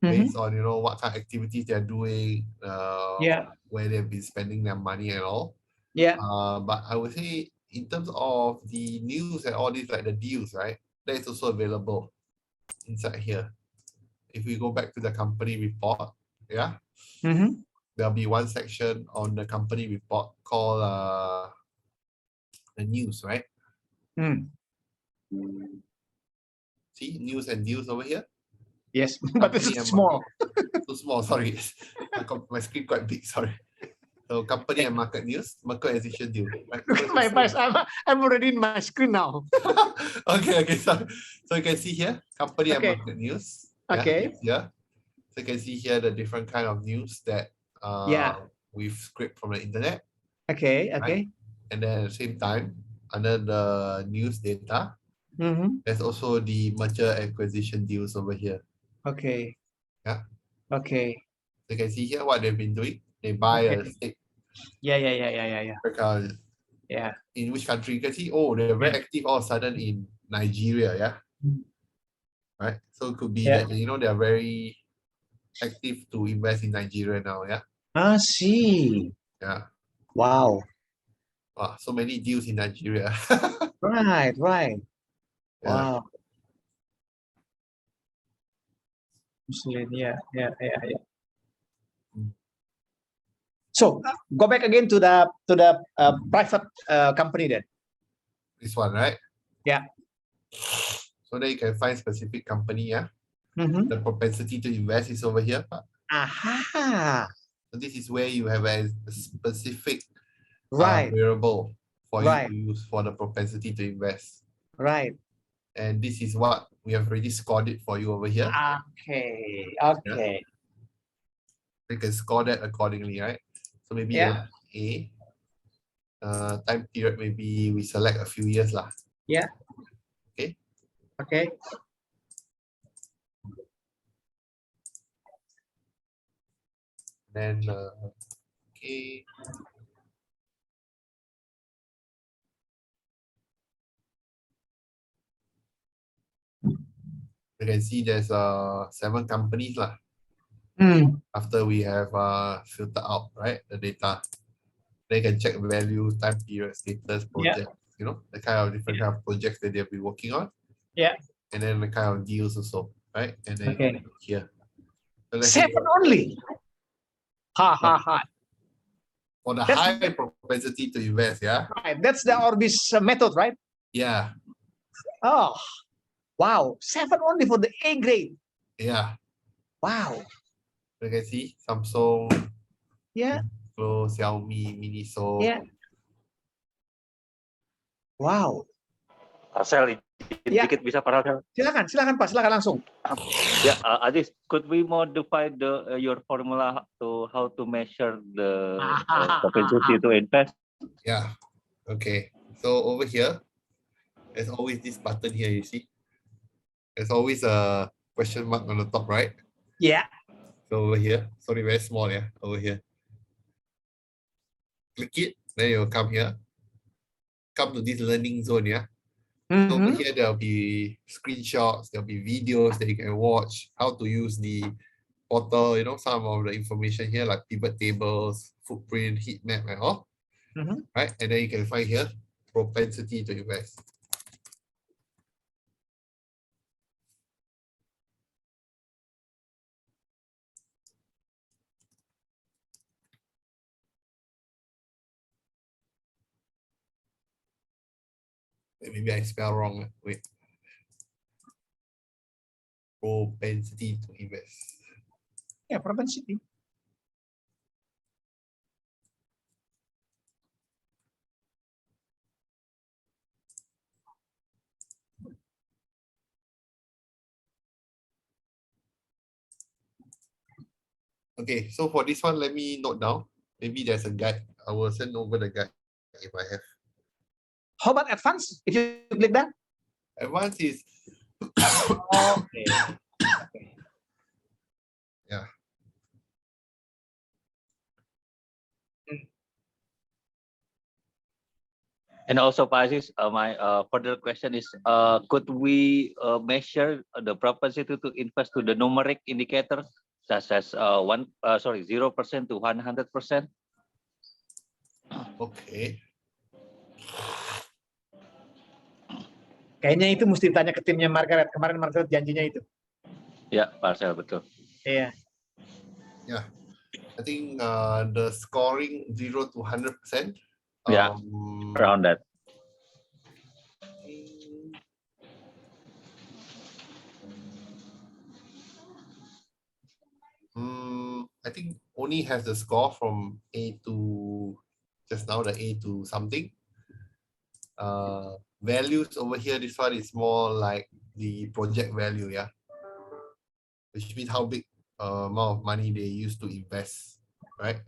based on what kind of activities they're doing, where they've been spending their money and all. But I would say in terms of the news and all these, like the deals, right? That is also available inside here. If we go back to the company report, there'll be one section on the company report called the news, right? See, news and deals over here. Yes, but this Company is and small. Too small, sorry. My screen quite big, sorry. So company and market news, market acquisition deal. Right? Look at my face. I'm already in my screen now. Okay, so you can see here, company and Okay. market news. Okay. Yeah. So you can see here the different kind of news that Yeah. we've scraped from the internet. Okay. Right? Okay. And then at the same time, under the news data, Mm-hmm. there's also the merger acquisition deals over here. Okay. Yeah. Okay. So you can see here what they've been doing. They buy a stake. Yeah. Yeah. In which country? You can see, oh, they're very active all of a sudden in Nigeria, yeah? Right? So it could be that, they're very active to invest in Nigeria now, yeah? I see. Yeah. Wow. Wow, so many deals in Nigeria. Right. Yeah. Wow. Yeah. So go back again to the private company then. This one, right? Yeah. So then you can find specific company, yeah? Mm-hmm. The propensity to invest is over here. Aha. So this is where you have a specific Right. variable for you Right. to use for the propensity to invest. Right. And this is what we have already scored it for you over here. Okay. You can score that accordingly, right? So maybe Yeah. A. Time period, maybe we select a few years lah. Yeah. Okay. Okay. Then okay. You can see there's 7 companies lah. After we have filtered out, right, the data. They can check value, time period, status, project, the kind of different kind of projects that they'll be working on. Yeah. And then the kind of deals also, right? And then here. So 7 only. Ha. For the high propensity to invest, yeah? Right. That's the Orbis method, right? Yeah. Oh, wow. 7 only for the A grade. Yeah. Wow. You can see Samsung, Yeah. Xiaomi, Miniso. Yeah. Wow. Marcel, dikit bisa Marcel. Silakan Pak, silakan langsung. Yeah, Adis, could we modify your formula to how to measure the propensity to invest? Yeah. Okay. So over here, there's always this button here, you see? There's always a question mark on the top right. Yeah. So over here, sorry, very small, yeah, over here. Click it, then you'll come here. Come to this learning zone, yeah? So over here, there'll be screenshots, there'll be videos that you can watch, how to use the portal, some of the information here, like pivot tables, footprint, heat map, and all. Right? And then you can find here, propensity to invest. Maybe I spell wrong. Wait. Propensity to invest. Yeah, propensity. Okay, so for this one, let me note down. Maybe there's a guide. I will send over the guide if I have. How about advanced? If you click that? Advanced is okay. Yeah. And also, Pak Aziz, my further question is, could we measure the propensity to invest to the numeric indicators, such as 0% to 100%? Okay. Kayaknya itu mesti ditanya ke timnya Margaret. Kemarin Margaret janjinya itu. Ya, Marcel, betul. Iya. Yeah. I think the scoring 0 to 100%. Yeah, around that. I think only has the score from A to just now, the A to something. Values over here, this one is more like the project value, yeah, which means how big amount of money they used to invest, right?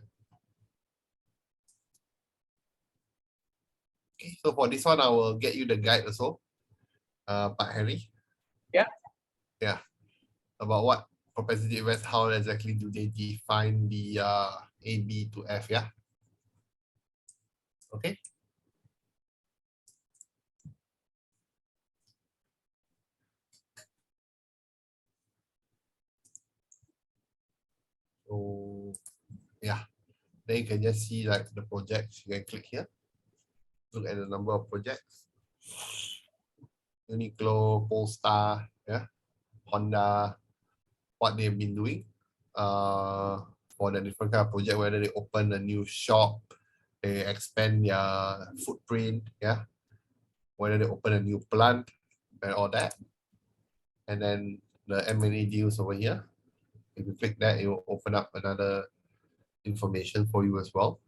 Okay, so for this one, I will get you the guide also, Pak Henry. Yeah. Yeah, about what propensity invest, how exactly do they define the A, B to F, yeah? Okay. So yeah, then you can just see like the projects. You can click here, look at the number of projects. Uniqlo, Polestar, yeah, Honda, what they've been doing for the different kind of project, whether they open a new shop, they expand their footprint, yeah, whether they open a new plant and all that. And then the M&A deals over here. If you click that, it will open up another information for you as well.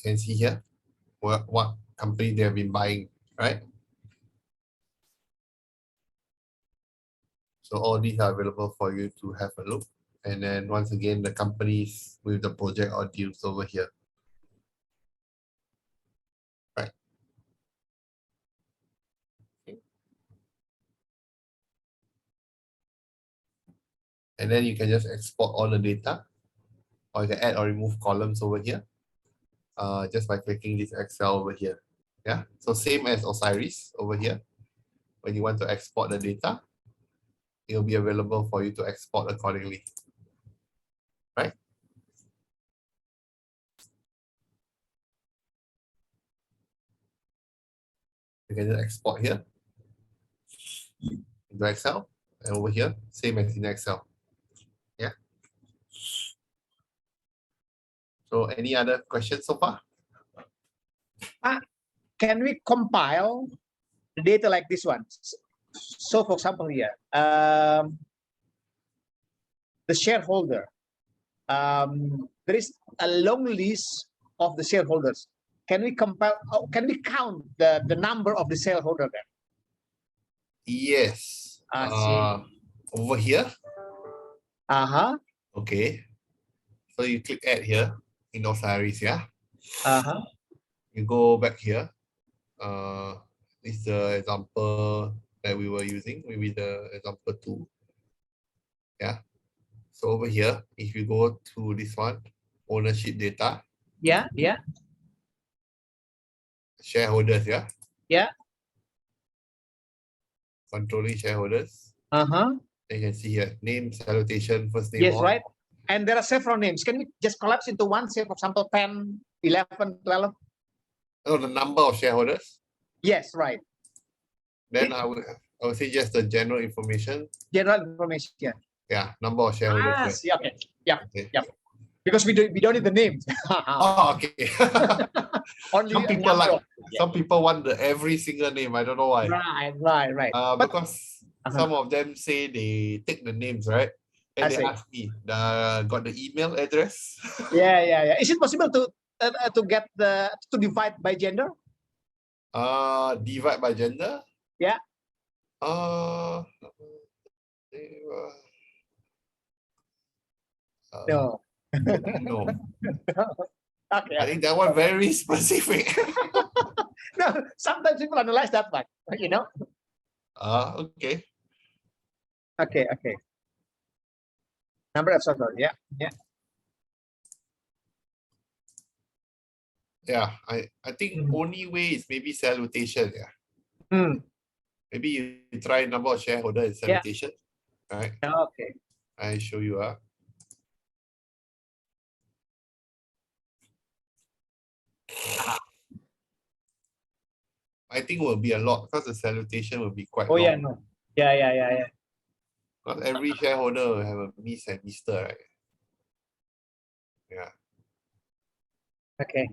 You can see here what company they have been buying, right? So all these are available for you to have a look. And then once again, the companies with the project or deals over here. Right. Okay. And then you can just export all the data, or you can add or remove columns over here just by clicking this Excel over here. Yeah, so same as Osiris over here. When you want to export the data, it will be available for you to export accordingly. Right? You can just export here into Excel, and over here, same as in Excel. Yeah. So any other questions so far? Can we compile the data like this one? So for example here, the shareholder, there is a long list of the shareholders. Can we compile, can we count the number of the shareholder there? Yes. I see. Over here. Uh-huh. Okay. So you click add here in Osiris, yeah? Uh-huh. You go back here. This is the example that we were using, maybe the example 2. Yeah. So over here, if you go to this one, ownership data. Yeah, yeah. Shareholders, yeah? Yeah. Controlling shareholders. Uh-huh. You can see here, name, salutation, first name. Yes, all. right. And there are several names. Can we just collapse into one, say for example, 10, 11, 12? Oh, the number of shareholders? Yes, right. Then I would say just the general information. General information. Yeah. Yeah, number of shareholders. Ah, Yeah. okay. Yeah. Okay. Yeah. Because we don't need the names. Oh, okay. Only some people want the every single name. I don't know why. Right. Because some of them say they take the names, right? And they ask me, got the email address? Yeah. Is it possible to get to divide by gender? Divide by gender? Yeah. No. No. Okay. I think that one very specific. No, sometimes people analyze that one, you know. Okay. Okay. Number of shareholders, yeah. Yeah, I think only way is maybe salutation, yeah. Maybe you try number of shareholder and salutation. Right. Okay. I show you. I think will be a lot because the salutation will be quite long. Yeah, no. Yeah. Not every shareholder will have a Miss and Mr., right? Yeah. Okay.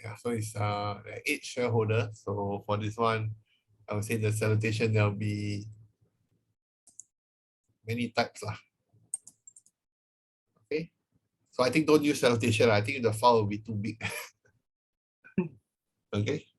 Yeah, so it's 8 shareholders. So for this one, I would say the salutation there'll be many types lah. Okay. So I think don't use salutation. I think the file will be too big. Okay.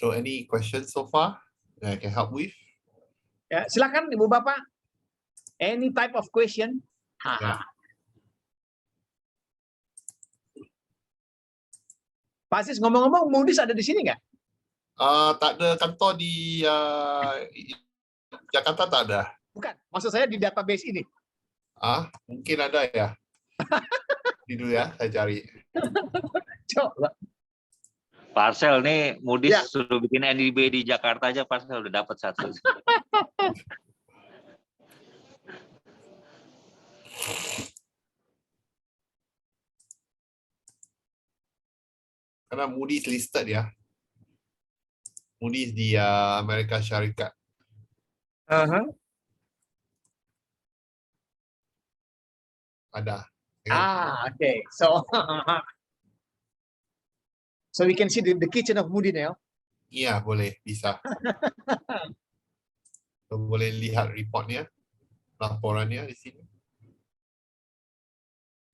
So any questions so far that I can help with? Ya, silakan Ibu Bapak. Any type of question. Yeah. Pak Aziz, ngomong-ngomong, Moody's ada di sini nggak? Tak ada kantor di Jakarta, tak ada. Bukan, maksud saya di database ini. Mungkin ada ya. Ini dulu ya, saya cari. Coba. Parcel nih, Moody's Ya. suruh bikin NDB di Jakarta aja, parcel udah dapat satu. Karena Moody's listed ya. Moody's di Amerika Syarikat. Ada. Okay. So we can see the kitchen of Moody now. Iya, boleh, bisa. So, boleh lihat reportnya, laporannya di sini.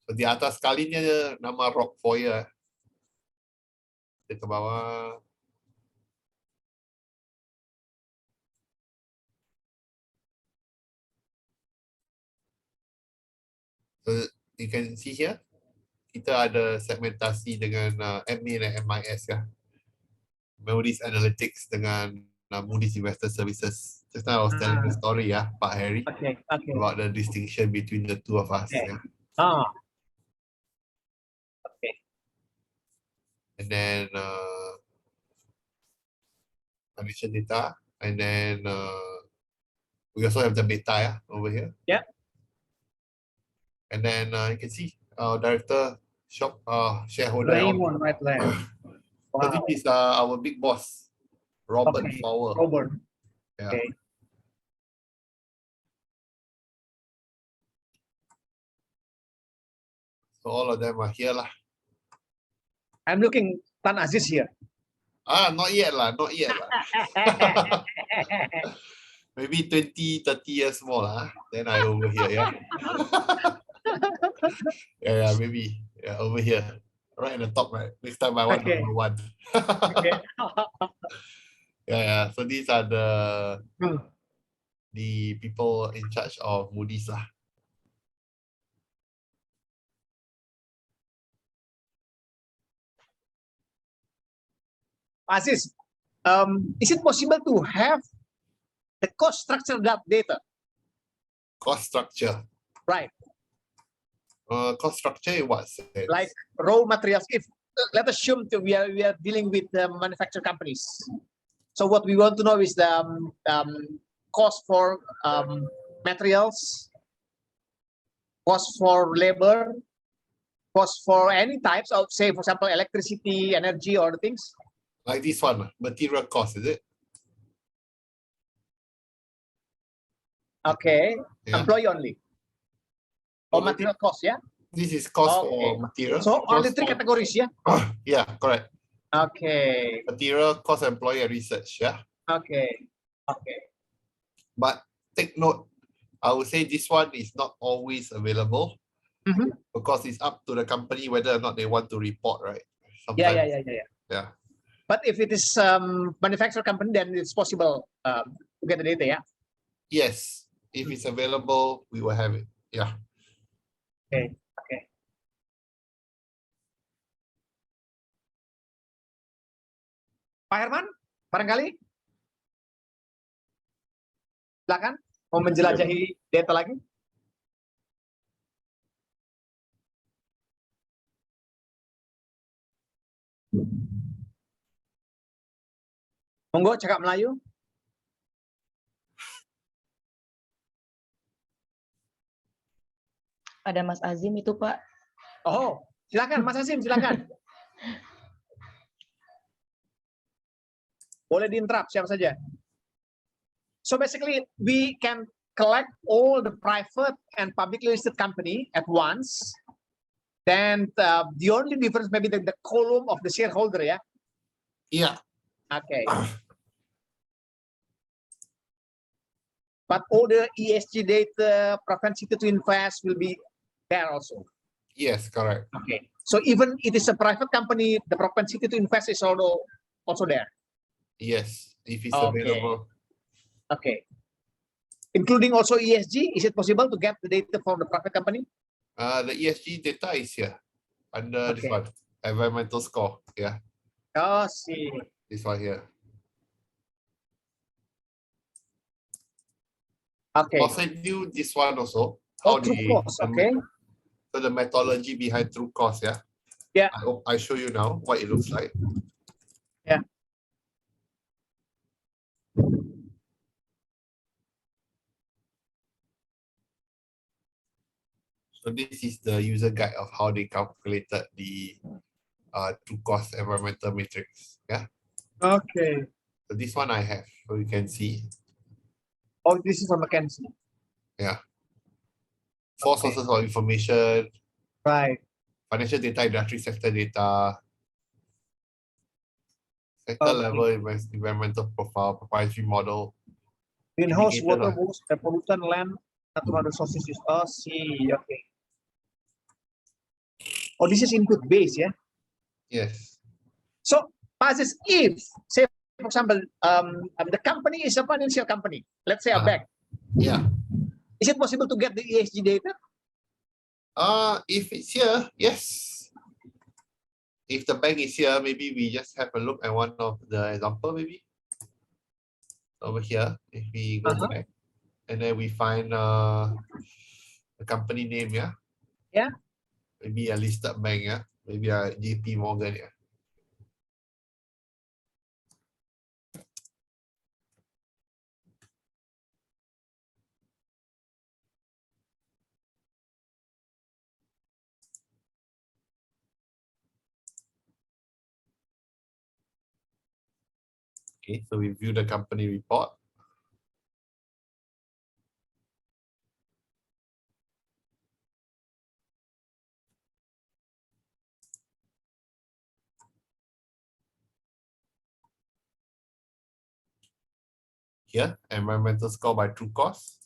So, di atas kalinya nama Rock Foyer. Di ke bawah. So, you can see here, kita ada segmentasi dengan admin dan MIS ya. Moody's Analytics dengan Moody's Investor Services. Just now I was telling the story ya, Pak Harry, Okay. about the distinction between the two of us. Okay. Ya. Okay. And then financial data, and then we also have the meta ya, over here. Yeah. And then you can see our director shareholder. Raymond, right there. So this is our big boss, Robert Okay. Fowler. Robert. Yeah. Okay. So all of them are here lah. I'm looking Tan Aziz here. Not yet lah. Maybe 20, 30 years more lah. Then I over here, yeah. yeah, maybe. Yeah, over here. Right in the top, right? Next time I want number one. Okay. yeah. So these are the people in charge of Moody's lah. Aziz, is it possible to have the cost structure data? Cost structure. Right. Cost structure in what sense? Like raw materials. If let's assume that we are dealing with manufacturing companies. So what we want to know is the cost for materials, cost for labor, cost for any types of, say, for example, electricity, energy, or things. Like this one, material cost, is it? Okay. Yeah. Employee only. Or material cost, yeah? This is cost for material. So only three categories, yeah? Yeah, correct. Okay. Material, cost, employee, and research, yeah? Okay. But take note, I would say this one is not always available because it's up to the company whether or not they want to report, right? Sometimes, yeah. But if it is manufacturer company, then it's possible to get the data, yeah? Yes, if it's available, we will have it, yeah. Okay. Pak Herman, barangkali? Silakan, mau menjelajahi data lagi? Monggo cakap Melayu. Ada Mas Azim itu, Pak. Oh, silakan Mas Azim, silakan. Boleh diinterrupt siapa saja. So basically, we can collect all the private and publicly listed company at once. Then the only difference maybe the column of the shareholder, yeah? Yeah. Okay. But all the ESG data, propensity to invest will be there also. Yes, correct. Okay. So even it is a private company, the propensity to invest is also there. Yes, if it's Okay. available. Okay. Including also ESG, is it possible to get the data for the private company? The ESG data is here under this one, environmental score. Yeah, Oh, see. this one here. Okay. I'll send you this one also. Oh, true cost. Okay. So the methodology behind true cost, yeah. Yeah. I hope I show you now what it looks like. Yeah. So this is the user guide of how they calculated the true cost environmental matrix. Yeah. Okay. So this one I have, so you can see. Oh, this is from McKinsey. Yeah. Four sources of information, Right. financial data, industry sector data, sector level environmental profile, proprietary model. Greenhouse, indicator water, lah. waste, air pollutant, land, natural resources use. Oh, see. Okay. Oh, this is input base, yeah? Yes. So, Aziz, if, say, for example, the company is a financial company, let's say a bank, Yeah. is it possible to get the ESG data? If it's here, yes. If the bank is here, maybe we just have a look at one of the example, maybe. Over here, if we go back, and then we find the company name, yeah? Yeah. Maybe a listed bank, yeah? Maybe a JP Morgan, yeah? Okay, so we view the company report. Here, environmental score by true cost.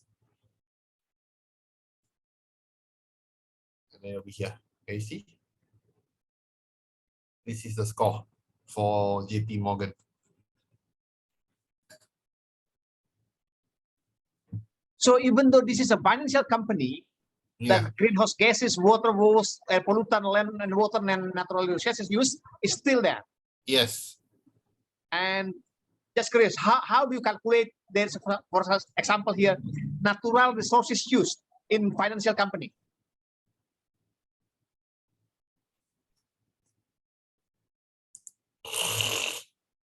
And then over here, can you see? This is the score for JP Morgan. So even though this is a financial company, Yeah, the greenhouse gases, water, waste, air pollutant, land and water, and natural resources used is still there. yes. And just curious, how do you calculate, there's for example here, natural resources used in financial company?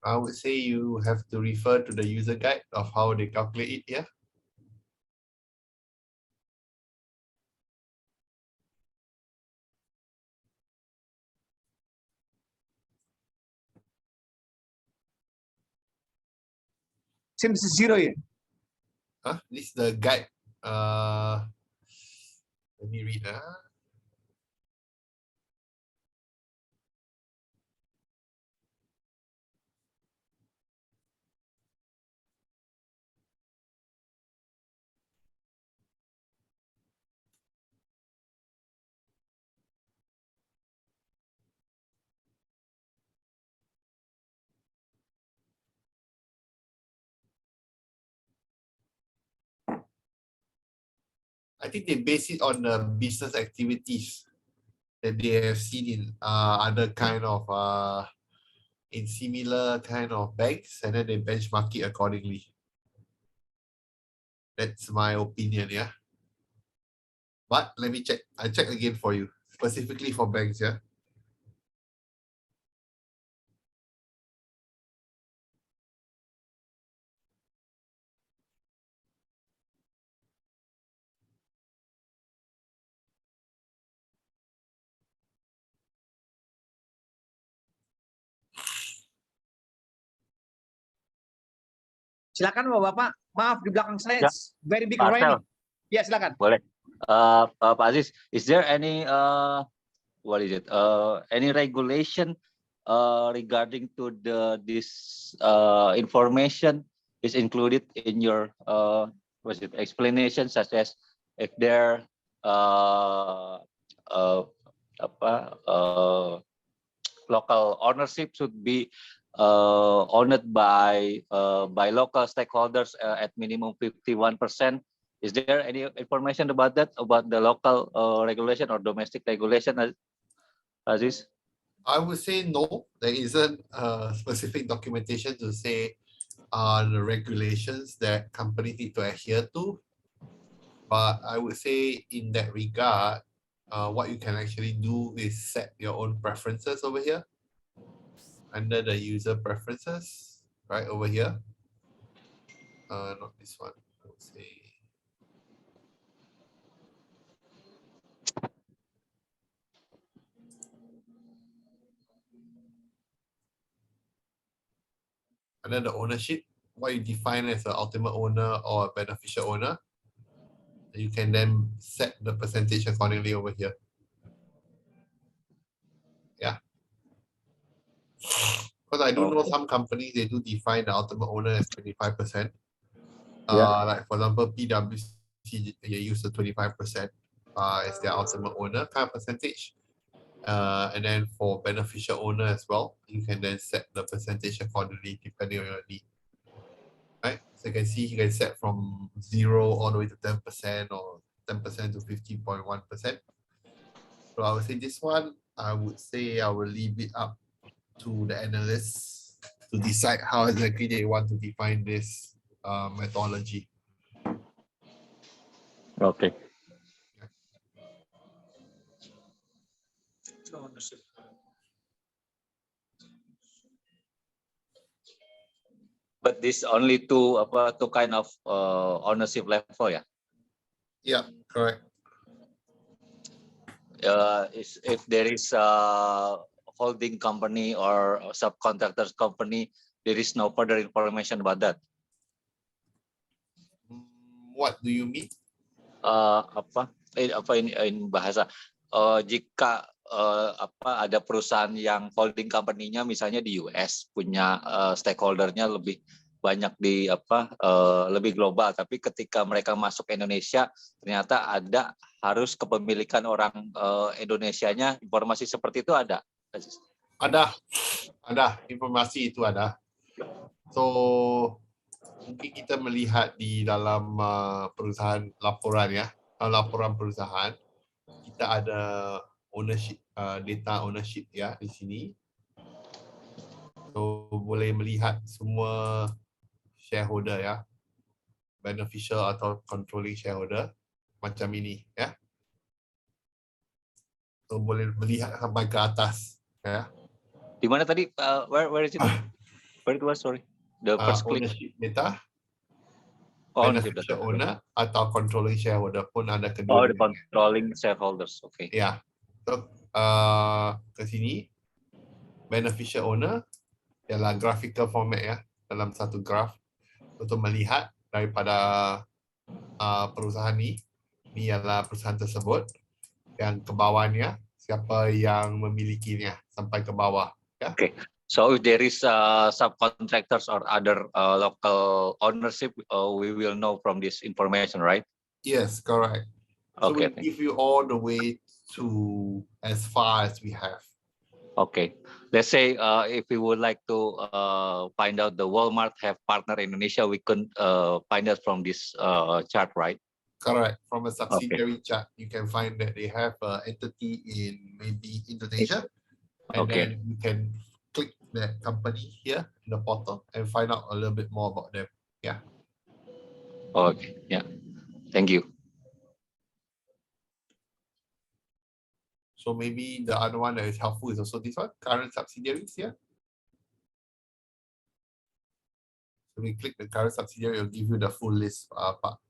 I would say you have to refer to the user guide of how they calculate it here. Seems zero here. This is the guide. Let me read. I think they base it on the business activities that they have seen in other kind of in similar kind of banks, and then they benchmark it accordingly. That's my opinion, yeah. But let me check. I check again for you, specifically for banks, yeah. Silakan Bapak. Maaf di belakang saya Ya. it's very big Marcel. raining. Ya, silakan. Boleh. Pak Aziz, is there any what is it? Any regulation regarding to this information is included in your what is it explanation, such as if their local ownership should be owned by local stakeholders at minimum 51%. Is there any information about that, about the local regulation or domestic regulation, Aziz? I would say no, there isn't specific documentation to say the regulations that companies need to adhere to. But I would say in that regard, what you can actually do is set your own preferences over here under the user preferences, right over here. Not this one, I would say. Under the ownership, what you define as an ultimate owner or a beneficial owner, you can then set the percentage accordingly over here. Yeah. Because I do know some companies, they do define the ultimate owner as 25%. Like for example, PwC, they use the 25% as their ultimate owner kind of percentage. And then for beneficial owner as well, you can then set the percentage accordingly depending on your need. Right? So you can see you can set from 0 all the way to 10% or 10% to 50.1%. So I would say this one, I would say I will leave it up to the analysts to decide how exactly they want to define this methodology. Okay. But this only two kind of ownership level, yeah. Yeah, correct. If there is a holding company or a subcontractors company, there is no further information about that. What do you mean? In bahasa jika ada perusahaan yang holding company-nya misalnya di US punya stakeholder-nya lebih banyak di lebih global, tapi ketika mereka masuk ke Indonesia ternyata ada harus kepemilikan orang Indonesianya, informasi seperti itu ada? Ada informasi itu ada. So mungkin kita melihat di dalam perusahaan laporan ya, laporan perusahaan kita ada ownership, data ownership ya di sini. So boleh melihat semua shareholder ya, beneficial atau controlling shareholder macam ini ya. So boleh melihat sampai ke atas ya. Di mana tadi? Where is it? Where it was? Sorry. The first click. Ownership data, Beneficial owner atau controlling shareholder pun ada kedua. Oh, the controlling shareholders. Okay. Ya. So ke sini beneficial owner ialah graphical format ya, dalam satu graph untuk melihat daripada perusahaan ni ialah perusahaan tersebut, yang ke bawahnya siapa yang memilikinya sampai ke bawah ya. Okay. So if there is subcontractors or other local ownership, we will know from this information, right? Yes, correct. So Okay. we give you all the way to as far as we have. Okay. Let's say if we would like to find out the Walmart have partner in Indonesia, we can find out from this chart, right? Correct. From a subsidiary chart, you can find that they have an entity in maybe Indonesia, and then you can click that company here in the portal and find out a little bit more about them. Yeah. Okay. Yeah. Thank you. So maybe the other one that is helpful is also this one, current subsidiaries here. So we click the current subsidiary, it'll give you the full list part.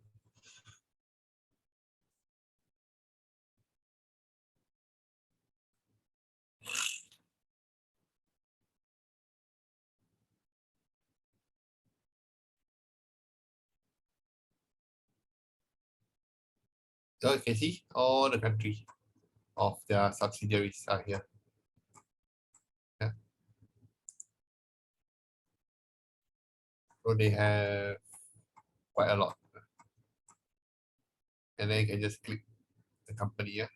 So you can see all the country of their subsidiaries are here. Yeah. So they have quite a lot. And then you can just click the company, yeah,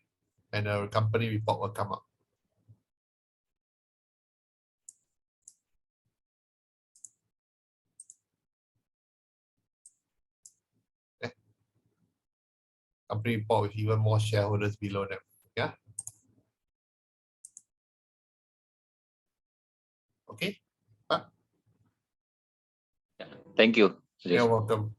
and the company report will come up. Okay. Company report with even more shareholders below them. Yeah. Okay. Thank you. You're welcome.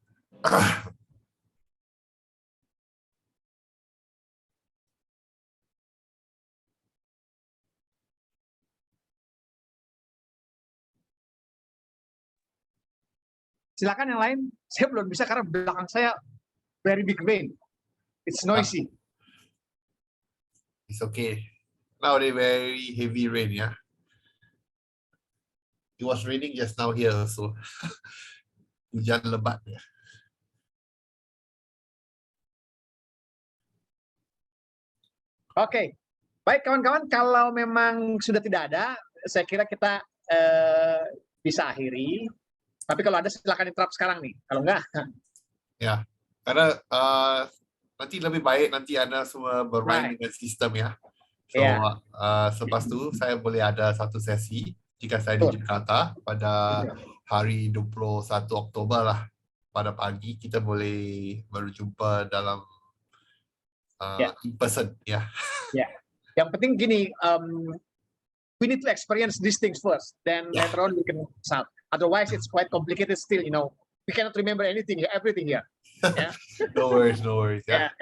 Silakan yang lain. Saya belum bisa karena belakang saya very big rain. It's noisy. It's okay. Now they very heavy rain, yeah. It was raining just now here also. Hujan lebat ya. Oke, baik kawan-kawan. Kalau memang sudah tidak ada, saya kira kita bisa akhiri. Tapi kalau ada silakan interrupt sekarang nih. Kalau enggak, Ya, karena nanti lebih baik nanti Anda semua bermain dengan sistem ya. So selepas itu saya boleh ada satu sesi jika saya di Jakarta pada hari 21 Oktober lah. Pada pagi kita boleh berjumpa dalam in person ya. Ya. Yang penting gini, we need to experience these things first, then later on we can solve. Otherwise it's quite complicated still, you know. We cannot remember anything, everything here. Yeah. No worries ya.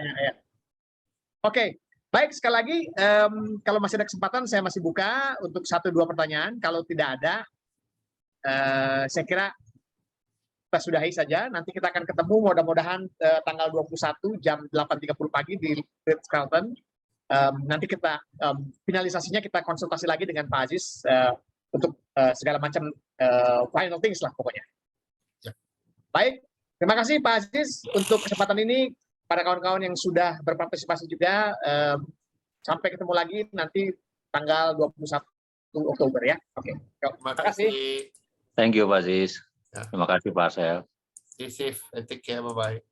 Oke. Baik, sekali lagi, kalau masih ada kesempatan, saya masih buka untuk 1-2 pertanyaan. Kalau tidak ada, saya kira kita sudahi saja. Nanti kita akan ketemu mudah-mudahan tanggal 21 jam 8.30 pagi di Ritz-Carlton. Nanti kita finalisasinya kita konsultasi lagi dengan Pak Aziz untuk segala macam final things lah pokoknya. Baik, terima kasih Pak Aziz untuk kesempatan ini. Pada kawan-kawan yang sudah berpartisipasi juga, sampai ketemu lagi nanti tanggal 21 Oktober ya. Oke. Terima kasih. Thank you Pak Aziz. Terima kasih Pak Sel. Stay safe and take care. Bye-bye.